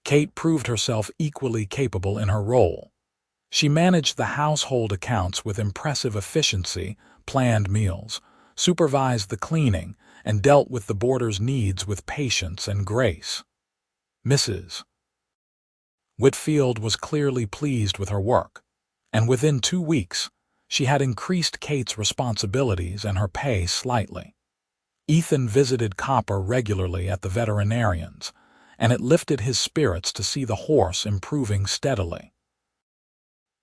Kate proved herself equally capable in her role. She managed the household accounts with impressive efficiency, planned meals, supervised the cleaning, and dealt with the boarders' needs with patience and grace. Mrs. Whitfield was clearly pleased with her work, and within 2 weeks, she had increased Kate's responsibilities and her pay slightly. Ethan visited Copper regularly at the veterinarian's, and it lifted his spirits to see the horse improving steadily.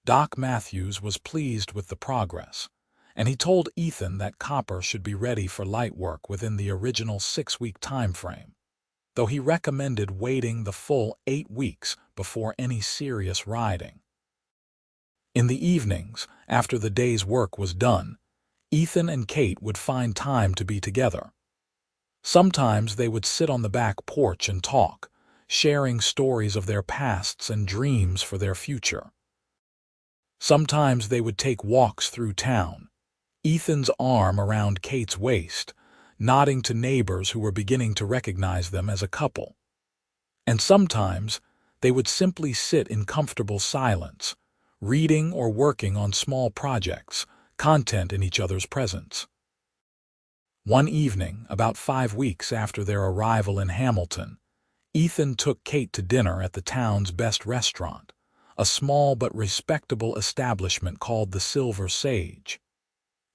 Doc Matthews was pleased with the progress, and he told Ethan that Copper should be ready for light work within the original 6-week time frame, though he recommended waiting the full 8 weeks before any serious riding. In the evenings, after the day's work was done, Ethan and Kate would find time to be together. Sometimes they would sit on the back porch and talk, sharing stories of their pasts and dreams for their future. Sometimes they would take walks through town, Ethan's arm around Kate's waist, nodding to neighbors who were beginning to recognize them as a couple. And sometimes they would simply sit in comfortable silence, reading or working on small projects, content in each other's presence. One evening, about 5 weeks after their arrival in Hamilton, Ethan took Kate to dinner at the town's best restaurant, a small but respectable establishment called the Silver Sage.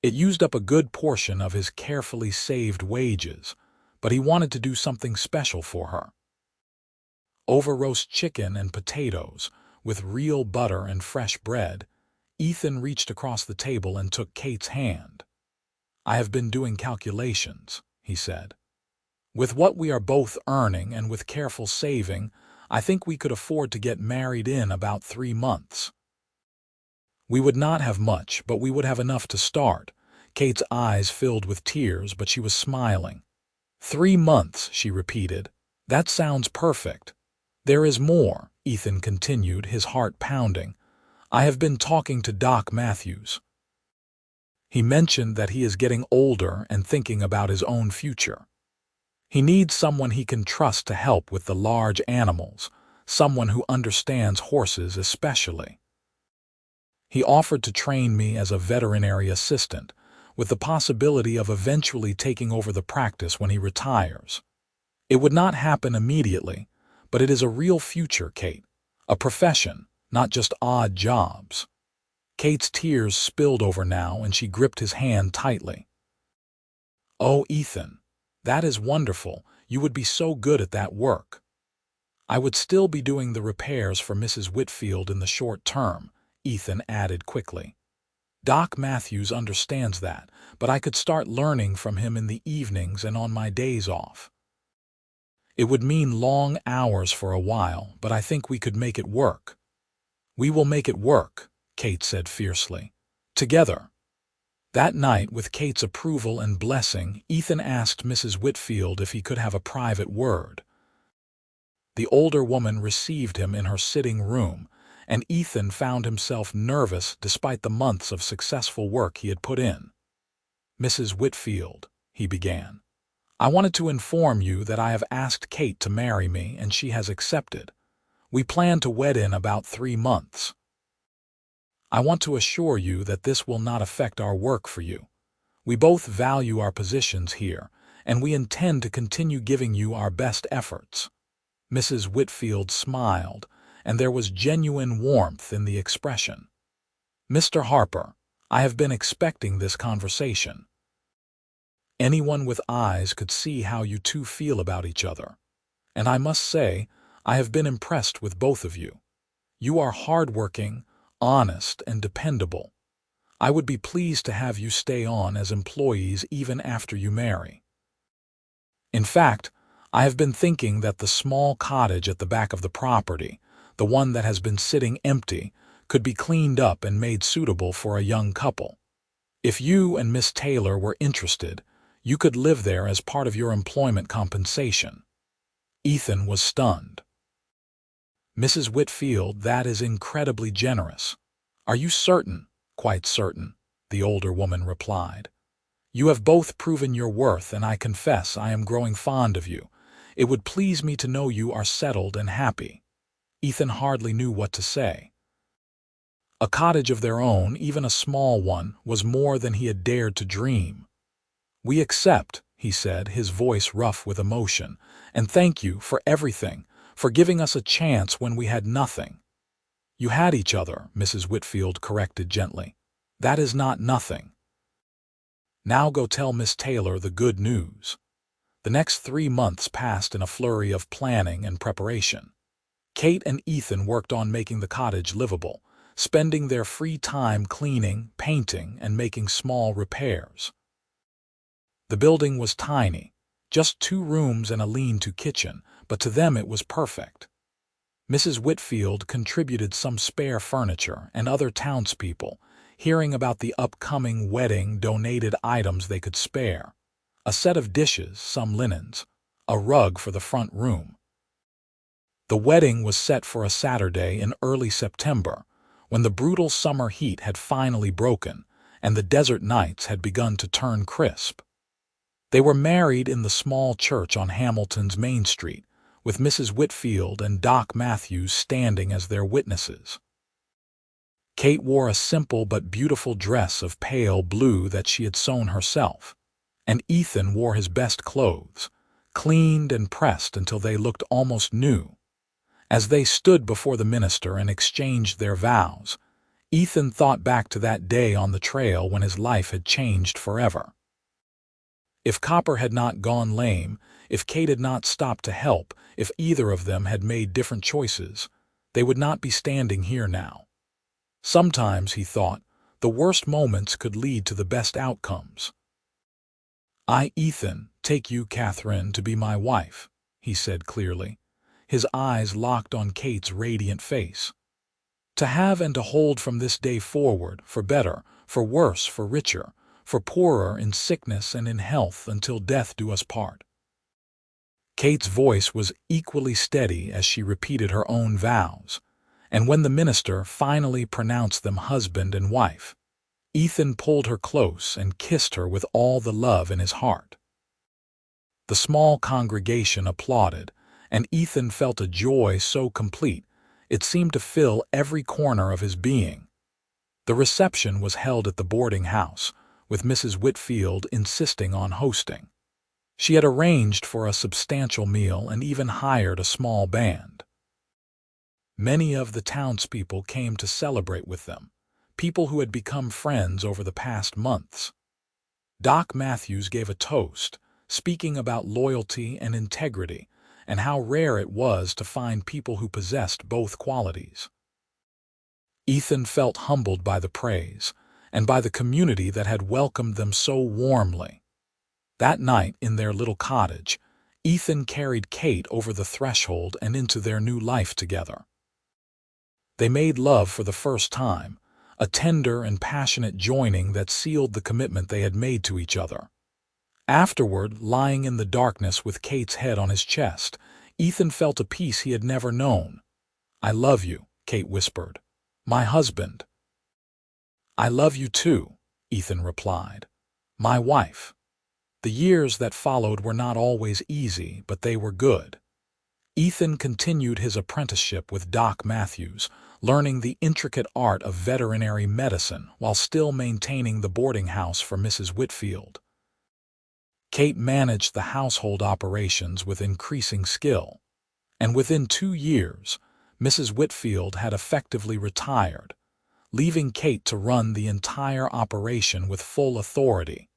It used up a good portion of his carefully saved wages, but he wanted to do something special for her. Over roast chicken and potatoes, with real butter and fresh bread, Ethan reached across the table and took Kate's hand. "I have been doing calculations," he said. "With what we are both earning and with careful saving, I think we could afford to get married in about 3 months. We would not have much, but we would have enough to start." Kate's eyes filled with tears, but she was smiling. "3 months," she repeated. "That sounds perfect." "There is more," Ethan continued, his heart pounding. "I have been talking to Doc Matthews. He mentioned that he is getting older and thinking about his own future. He needs someone he can trust to help with the large animals, someone who understands horses especially. He offered to train me as a veterinary assistant, with the possibility of eventually taking over the practice when he retires. It would not happen immediately, but it is a real future, Kate, a profession, not just odd jobs." Kate's tears spilled over now, and she gripped his hand tightly. "Oh, Ethan, that is wonderful. You would be so good at that work." "I would still be doing the repairs for Mrs. Whitfield in the short term," Ethan added quickly. "Doc Matthews understands that, but I could start learning from him in the evenings and on my days off. It would mean long hours for a while, but I think we could make it work." "We will make it work," Kate said fiercely. "Together." That night, with Kate's approval and blessing, Ethan asked Mrs. Whitfield if he could have a private word. The older woman received him in her sitting room, and Ethan found himself nervous despite the months of successful work he had put in. "Mrs. Whitfield," he began, "I wanted to inform you that I have asked Kate to marry me, and she has accepted. We plan to wed in about 3 months. I want to assure you that this will not affect our work for you. We both value our positions here, and we intend to continue giving you our best efforts." Mrs. Whitfield smiled, and there was genuine warmth in the expression. "Mr. Harper, I have been expecting this conversation." Anyone with eyes could see how you two feel about each other. And I must say, I have been impressed with both of you. You are hardworking, honest, and dependable. I would be pleased to have you stay on as employees even after you marry. In fact, I have been thinking that the small cottage at the back of the property, the one that has been sitting empty, could be cleaned up and made suitable for a young couple. If you and Miss Taylor were interested, you could live there as part of your employment compensation. Ethan was stunned. Mrs. Whitfield, that is incredibly generous. Are you certain? Quite certain, the older woman replied. You have both proven your worth, and I confess I am growing fond of you. It would please me to know you are settled and happy. Ethan hardly knew what to say. A cottage of their own, even a small one, was more than he had dared to dream. We accept, he said, his voice rough with emotion, and thank you for everything, for giving us a chance when we had nothing. You had each other, Mrs. Whitfield corrected gently. That is not nothing. Now go tell Miss Taylor the good news. The next 3 months passed in a flurry of planning and preparation. Kate and Ethan worked on making the cottage livable, spending their free time cleaning, painting, and making small repairs. The building was tiny, just 2 rooms and a lean-to kitchen, but to them it was perfect. Mrs. Whitfield contributed some spare furniture, and other townspeople, hearing about the upcoming wedding, donated items they could spare. A set of dishes, some linens, a rug for the front room. The wedding was set for a Saturday in early September, when the brutal summer heat had finally broken and the desert nights had begun to turn crisp. They were married in the small church on Hamilton's Main Street, with Mrs. Whitfield and Doc Matthews standing as their witnesses. Kate wore a simple but beautiful dress of pale blue that she had sewn herself, and Ethan wore his best clothes, cleaned and pressed until they looked almost new. As they stood before the minister and exchanged their vows, Ethan thought back to that day on the trail when his life had changed forever. If Copper had not gone lame, if Kate had not stopped to help, if either of them had made different choices, they would not be standing here now. Sometimes, he thought, the worst moments could lead to the best outcomes. I, Ethan, take you, Catherine, to be my wife, he said clearly, his eyes locked on Kate's radiant face. To have and to hold from this day forward, for better, for worse, for richer, for poorer, in sickness and in health, until death do us part. Kate's voice was equally steady as she repeated her own vows, and when the minister finally pronounced them husband and wife, Ethan pulled her close and kissed her with all the love in his heart. The small congregation applauded, and Ethan felt a joy so complete it seemed to fill every corner of his being. The reception was held at the boarding house, with Mrs. Whitfield insisting on hosting. She had arranged for a substantial meal and even hired a small band. Many of the townspeople came to celebrate with them, people who had become friends over the past months. Doc Matthews gave a toast, speaking about loyalty and integrity, and how rare it was to find people who possessed both qualities. Ethan felt humbled by the praise, and by the community that had welcomed them so warmly. That night, in their little cottage, Ethan carried Kate over the threshold and into their new life together. They made love for the first time, a tender and passionate joining that sealed the commitment they had made to each other. Afterward, lying in the darkness with Kate's head on his chest, Ethan felt a peace he had never known. "I love you," Kate whispered. "My husband." "I love you too," Ethan replied. "My wife." The years that followed were not always easy, but they were good. Ethan continued his apprenticeship with Doc Matthews, learning the intricate art of veterinary medicine while still maintaining the boarding house for Mrs. Whitfield. Kate managed the household operations with increasing skill, and within 2 years, Mrs. Whitfield had effectively retired, leaving Kate to run the entire operation with full authority.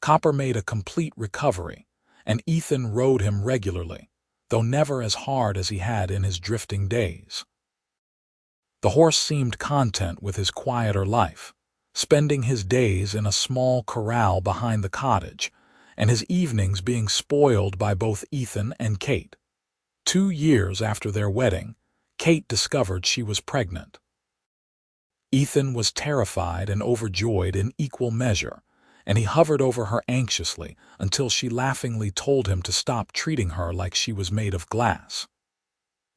Copper made a complete recovery, and Ethan rode him regularly, though never as hard as he had in his drifting days. The horse seemed content with his quieter life, spending his days in a small corral behind the cottage, and his evenings being spoiled by both Ethan and Kate. 2 years after their wedding, Kate discovered she was pregnant. Ethan was terrified and overjoyed in equal measure, and he hovered over her anxiously until she laughingly told him to stop treating her like she was made of glass.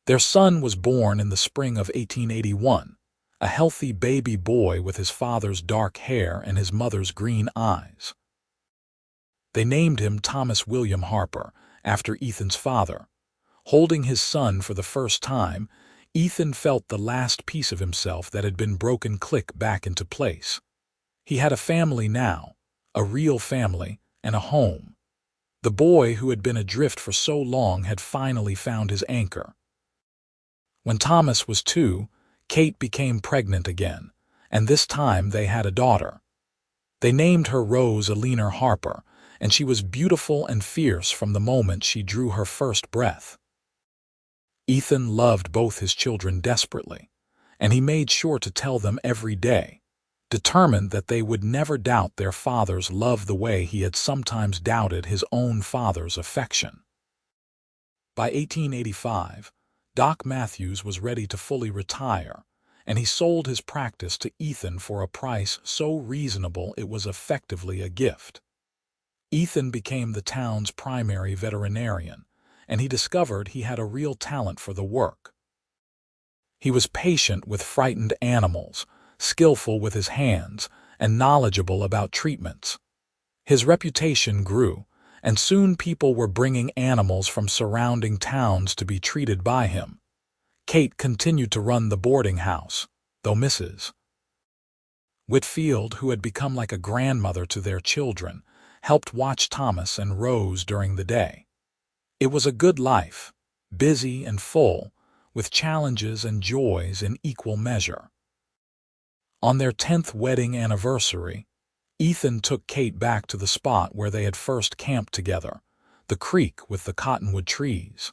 Their son was born in the spring of 1881, a healthy baby boy with his father's dark hair and his mother's green eyes. They named him Thomas William Harper, after Ethan's father. Holding his son for the first time, Ethan felt the last piece of himself that had been broken click back into place. He had a family now, a real family, and a home. The boy who had been adrift for so long had finally found his anchor. When Thomas was 2, Kate became pregnant again, and this time they had a daughter. They named her Rose Alina Harper, and she was beautiful and fierce from the moment she drew her first breath. Ethan loved both his children desperately, and he made sure to tell them every day, determined that they would never doubt their father's love the way he had sometimes doubted his own father's affection. By 1885, Doc Matthews was ready to fully retire, and he sold his practice to Ethan for a price so reasonable it was effectively a gift. Ethan became the town's primary veterinarian, and he discovered he had a real talent for the work. He was patient with frightened animals, skillful with his hands, and knowledgeable about treatments. His reputation grew, and soon people were bringing animals from surrounding towns to be treated by him. Kate continued to run the boarding house, though Mrs. Whitfield, who had become like a grandmother to their children, helped watch Thomas and Rose during the day. It was a good life, busy and full, with challenges and joys in equal measure. On their 10th wedding anniversary, Ethan took Kate back to the spot where they had first camped together, the creek with the cottonwood trees.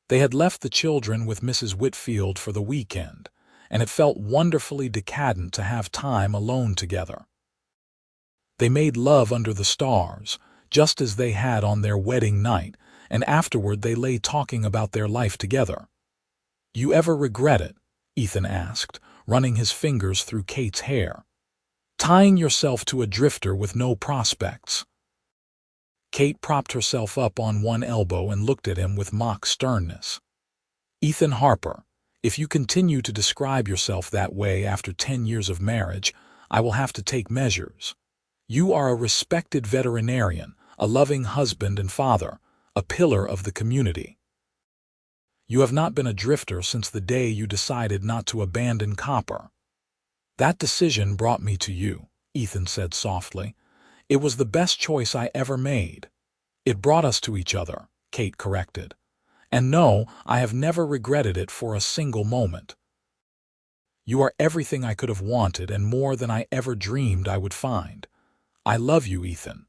They had left the children with Mrs. Whitfield for the weekend, and it felt wonderfully decadent to have time alone together. They made love under the stars, just as they had on their wedding night, and afterward they lay talking about their life together. "You ever regret it?" Ethan asked, running his fingers through Kate's hair. "Tying yourself to a drifter with no prospects?" Kate propped herself up on one elbow and looked at him with mock sternness. "Ethan Harper, if you continue to describe yourself that way after 10 years of marriage, I will have to take measures. You are a respected veterinarian, a loving husband and father, a pillar of the community. You have not been a drifter since the day you decided not to abandon Copper." "That decision brought me to you," Ethan said softly. "It was the best choice I ever made." "It brought us to each other," Kate corrected. "And no, I have never regretted it for a single moment. You are everything I could have wanted and more than I ever dreamed I would find. I love you, Ethan.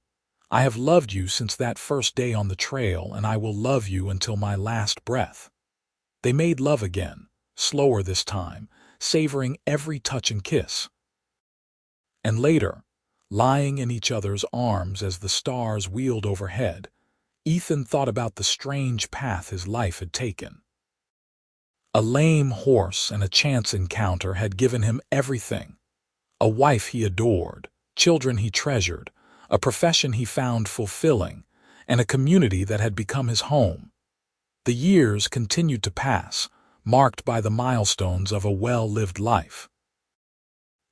I have loved you since that first day on the trail, and I will love you until my last breath." They made love again, slower this time, savoring every touch and kiss. And later, lying in each other's arms as the stars wheeled overhead, Ethan thought about the strange path his life had taken. A lame horse and a chance encounter had given him everything. A wife he adored, children he treasured, a profession he found fulfilling, and a community that had become his home. The years continued to pass, marked by the milestones of a well-lived life.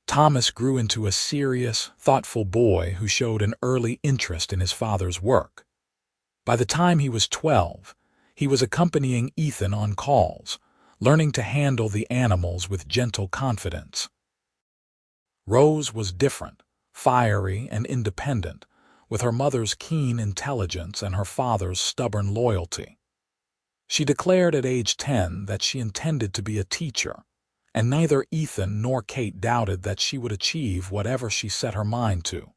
Thomas grew into a serious, thoughtful boy who showed an early interest in his father's work. By the time he was 12, he was accompanying Ethan on calls, learning to handle the animals with gentle confidence. Rose was different, fiery and independent, with her mother's keen intelligence and her father's stubborn loyalty. She declared at age 10 that she intended to be a teacher, and neither Ethan nor Kate doubted that she would achieve whatever she set her mind to.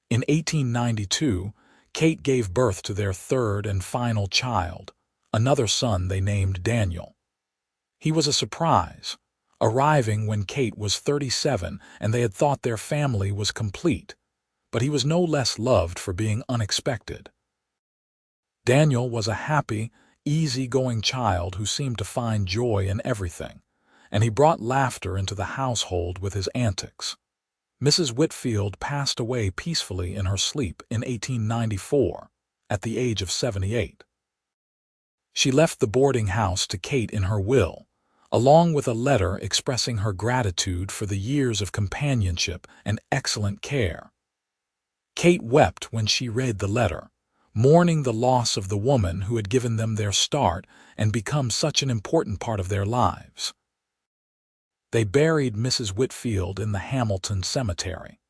In 1892, Kate gave birth to their third and final child, another son they named Daniel. He was a surprise, arriving when Kate was 37 and they had thought their family was complete, but he was no less loved for being unexpected. Daniel was a happy, easy-going child who seemed to find joy in everything, and he brought laughter into the household with his antics. Mrs. Whitfield passed away peacefully in her sleep in 1894, at the age of 78. She left the boarding house to Kate in her will, along with a letter expressing her gratitude for the years of companionship and excellent care. Kate wept when she read the letter, mourning the loss of the woman who had given them their start and become such an important part of their lives. They buried Mrs. Whitfield in the Hamilton Cemetery,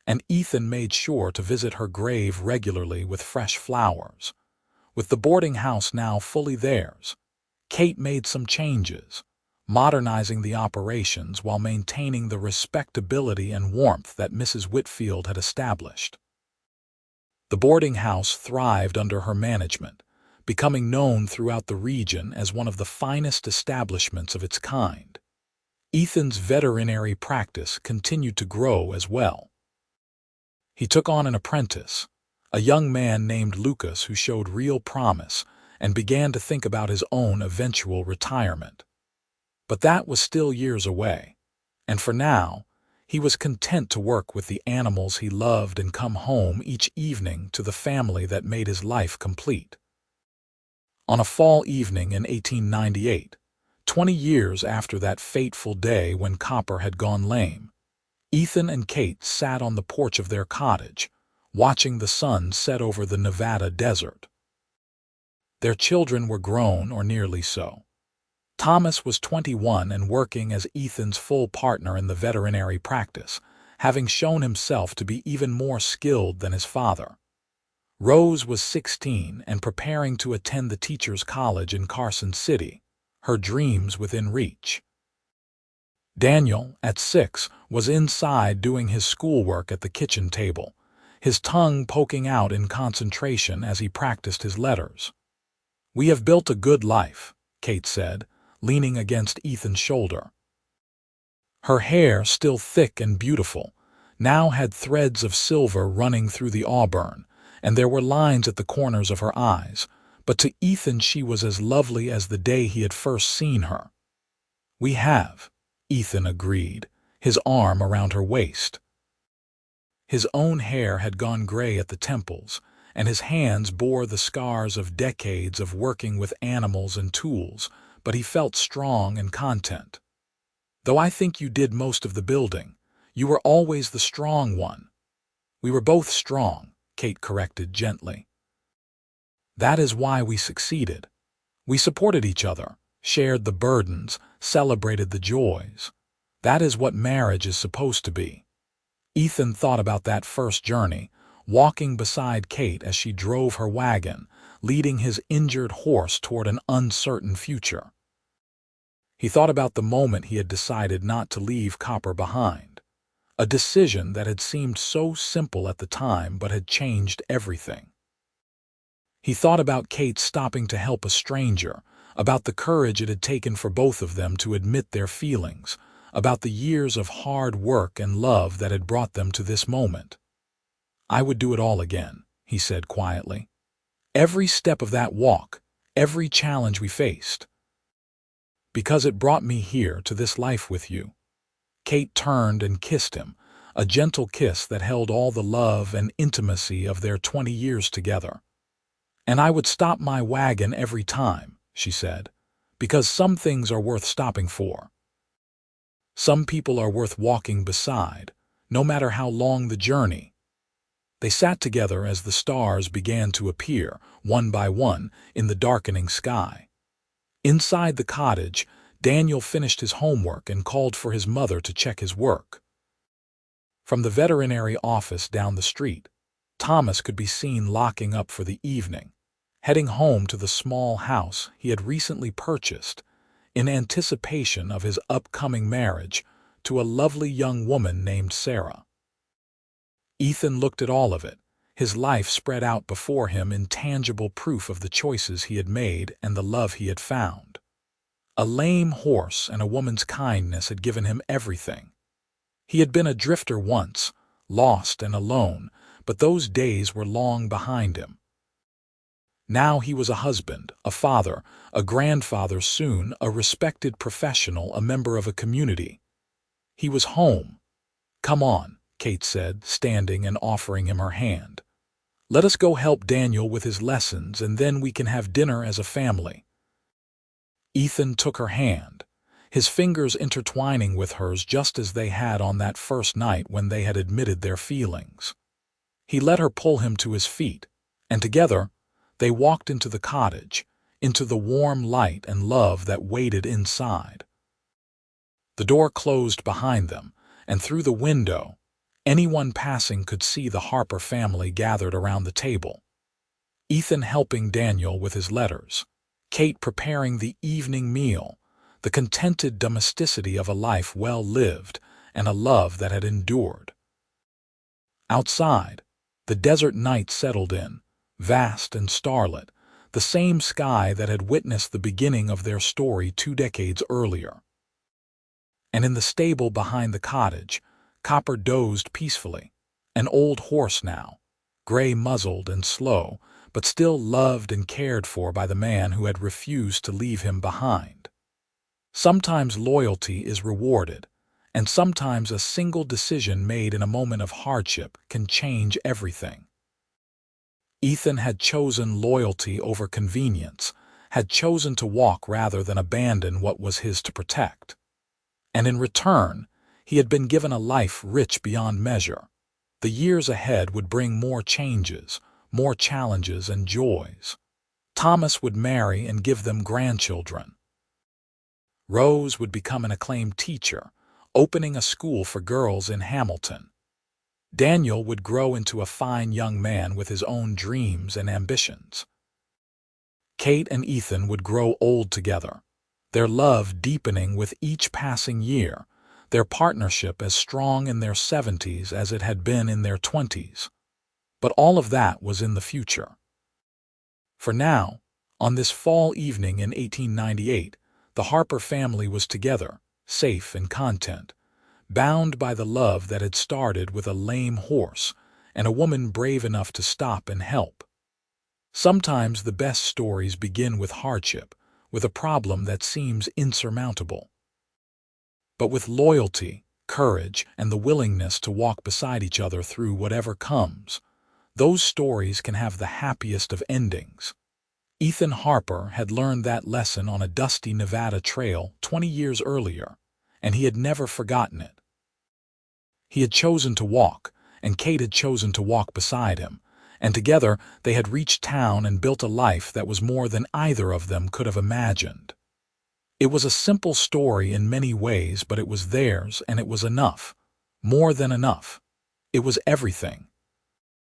and Ethan made sure to visit her grave regularly with fresh flowers. With the boarding house now fully theirs, Kate made some changes, modernizing the operations while maintaining the respectability and warmth that Mrs. Whitfield had established. The boarding house thrived under her management, becoming known throughout the region as one of the finest establishments of its kind. Ethan's veterinary practice continued to grow as well. He took on an apprentice, a young man named Lucas who showed real promise and began to think about his own eventual retirement. But that was still years away, and for now, he was content to work with the animals he loved and come home each evening to the family that made his life complete. On a fall evening in 1898, 20 years after that fateful day when Copper had gone lame, Ethan and Kate sat on the porch of their cottage, watching the sun set over the Nevada desert. Their children were grown, or nearly so. Thomas was 21 and working as Ethan's full partner in the veterinary practice, having shown himself to be even more skilled than his father. Rose was 16 and preparing to attend the teachers' college in Carson City, her dreams within reach. Daniel, at 6, was inside doing his schoolwork at the kitchen table, his tongue poking out in concentration as he practiced his letters. "We have built a good life," Kate said, leaning against Ethan's shoulder. Her hair, still thick and beautiful, now had threads of silver running through the auburn, and there were lines at the corners of her eyes, but to Ethan she was as lovely as the day he had first seen her. "We have," Ethan agreed, his arm around her waist. His own hair had gone gray at the temples, and his hands bore the scars of decades of working with animals and tools, but he felt strong and content. "Though I think you did most of the building, you were always the strong one." "We were both strong," Kate corrected gently. "That is why we succeeded. We supported each other, shared the burdens, celebrated the joys. That is what marriage is supposed to be." Ethan thought about that first journey, walking beside Kate as she drove her wagon, leading his injured horse toward an uncertain future. He thought about the moment he had decided not to leave Copper behind, a decision that had seemed so simple at the time but had changed everything. He thought about Kate stopping to help a stranger, about the courage it had taken for both of them to admit their feelings, about the years of hard work and love that had brought them to this moment. "I would do it all again," he said quietly. "Every step of that walk, every challenge we faced. Because it brought me here to this life with you." Kate turned and kissed him, a gentle kiss that held all the love and intimacy of their 20 years together. "And I would stop my wagon every time," she said, "because some things are worth stopping for. Some people are worth walking beside, no matter how long the journey." They sat together as the stars began to appear, one by one, in the darkening sky. Inside the cottage, Daniel finished his homework and called for his mother to check his work. From the veterinary office down the street, Thomas could be seen locking up for the evening, heading home to the small house he had recently purchased in anticipation of his upcoming marriage to a lovely young woman named Sarah. Ethan looked at all of it, his life spread out before him in tangible proof of the choices he had made and the love he had found. A lame horse and a woman's kindness had given him everything. He had been a drifter once, lost and alone, but those days were long behind him. Now he was a husband, a father, a grandfather soon, a respected professional, a member of a community. He was home. "Come on," Kate said, standing and offering him her hand. "Let us go help Daniel with his lessons, and then we can have dinner as a family." Ethan took her hand, his fingers intertwining with hers just as they had on that first night when they had admitted their feelings. He let her pull him to his feet, and together they walked into the cottage, into the warm light and love that waited inside. The door closed behind them, and through the window, anyone passing could see the Harper family gathered around the table. Ethan helping Daniel with his letters, Kate preparing the evening meal, the contented domesticity of a life well lived and a love that had endured. Outside, the desert night settled in, vast and starlit, the same sky that had witnessed the beginning of their story 2 decades earlier. And in the stable behind the cottage, Copper dozed peacefully, an old horse now, gray-muzzled and slow, but still loved and cared for by the man who had refused to leave him behind. Sometimes loyalty is rewarded, and sometimes a single decision made in a moment of hardship can change everything. Ethan had chosen loyalty over convenience, had chosen to walk rather than abandon what was his to protect. And in return, he had been given a life rich beyond measure. The years ahead would bring more changes, more challenges and joys. Thomas would marry and give them grandchildren. Rose would become an acclaimed teacher, opening a school for girls in Hamilton. Daniel would grow into a fine young man with his own dreams and ambitions. Kate and Ethan would grow old together, their love deepening with each passing year, their partnership as strong in their 70s as it had been in their 20s. But all of that was in the future. For now, on this fall evening in 1898, the Harper family was together, safe and content, bound by the love that had started with a lame horse and a woman brave enough to stop and help. Sometimes the best stories begin with hardship, with a problem that seems insurmountable. But with loyalty, courage, and the willingness to walk beside each other through whatever comes, those stories can have the happiest of endings. Ethan Harper had learned that lesson on a dusty Nevada trail 20 years earlier, and he had never forgotten it. He had chosen to walk, and Kate had chosen to walk beside him, and together they had reached town and built a life that was more than either of them could have imagined. It was a simple story in many ways, but it was theirs, and it was enough. More than enough. It was everything.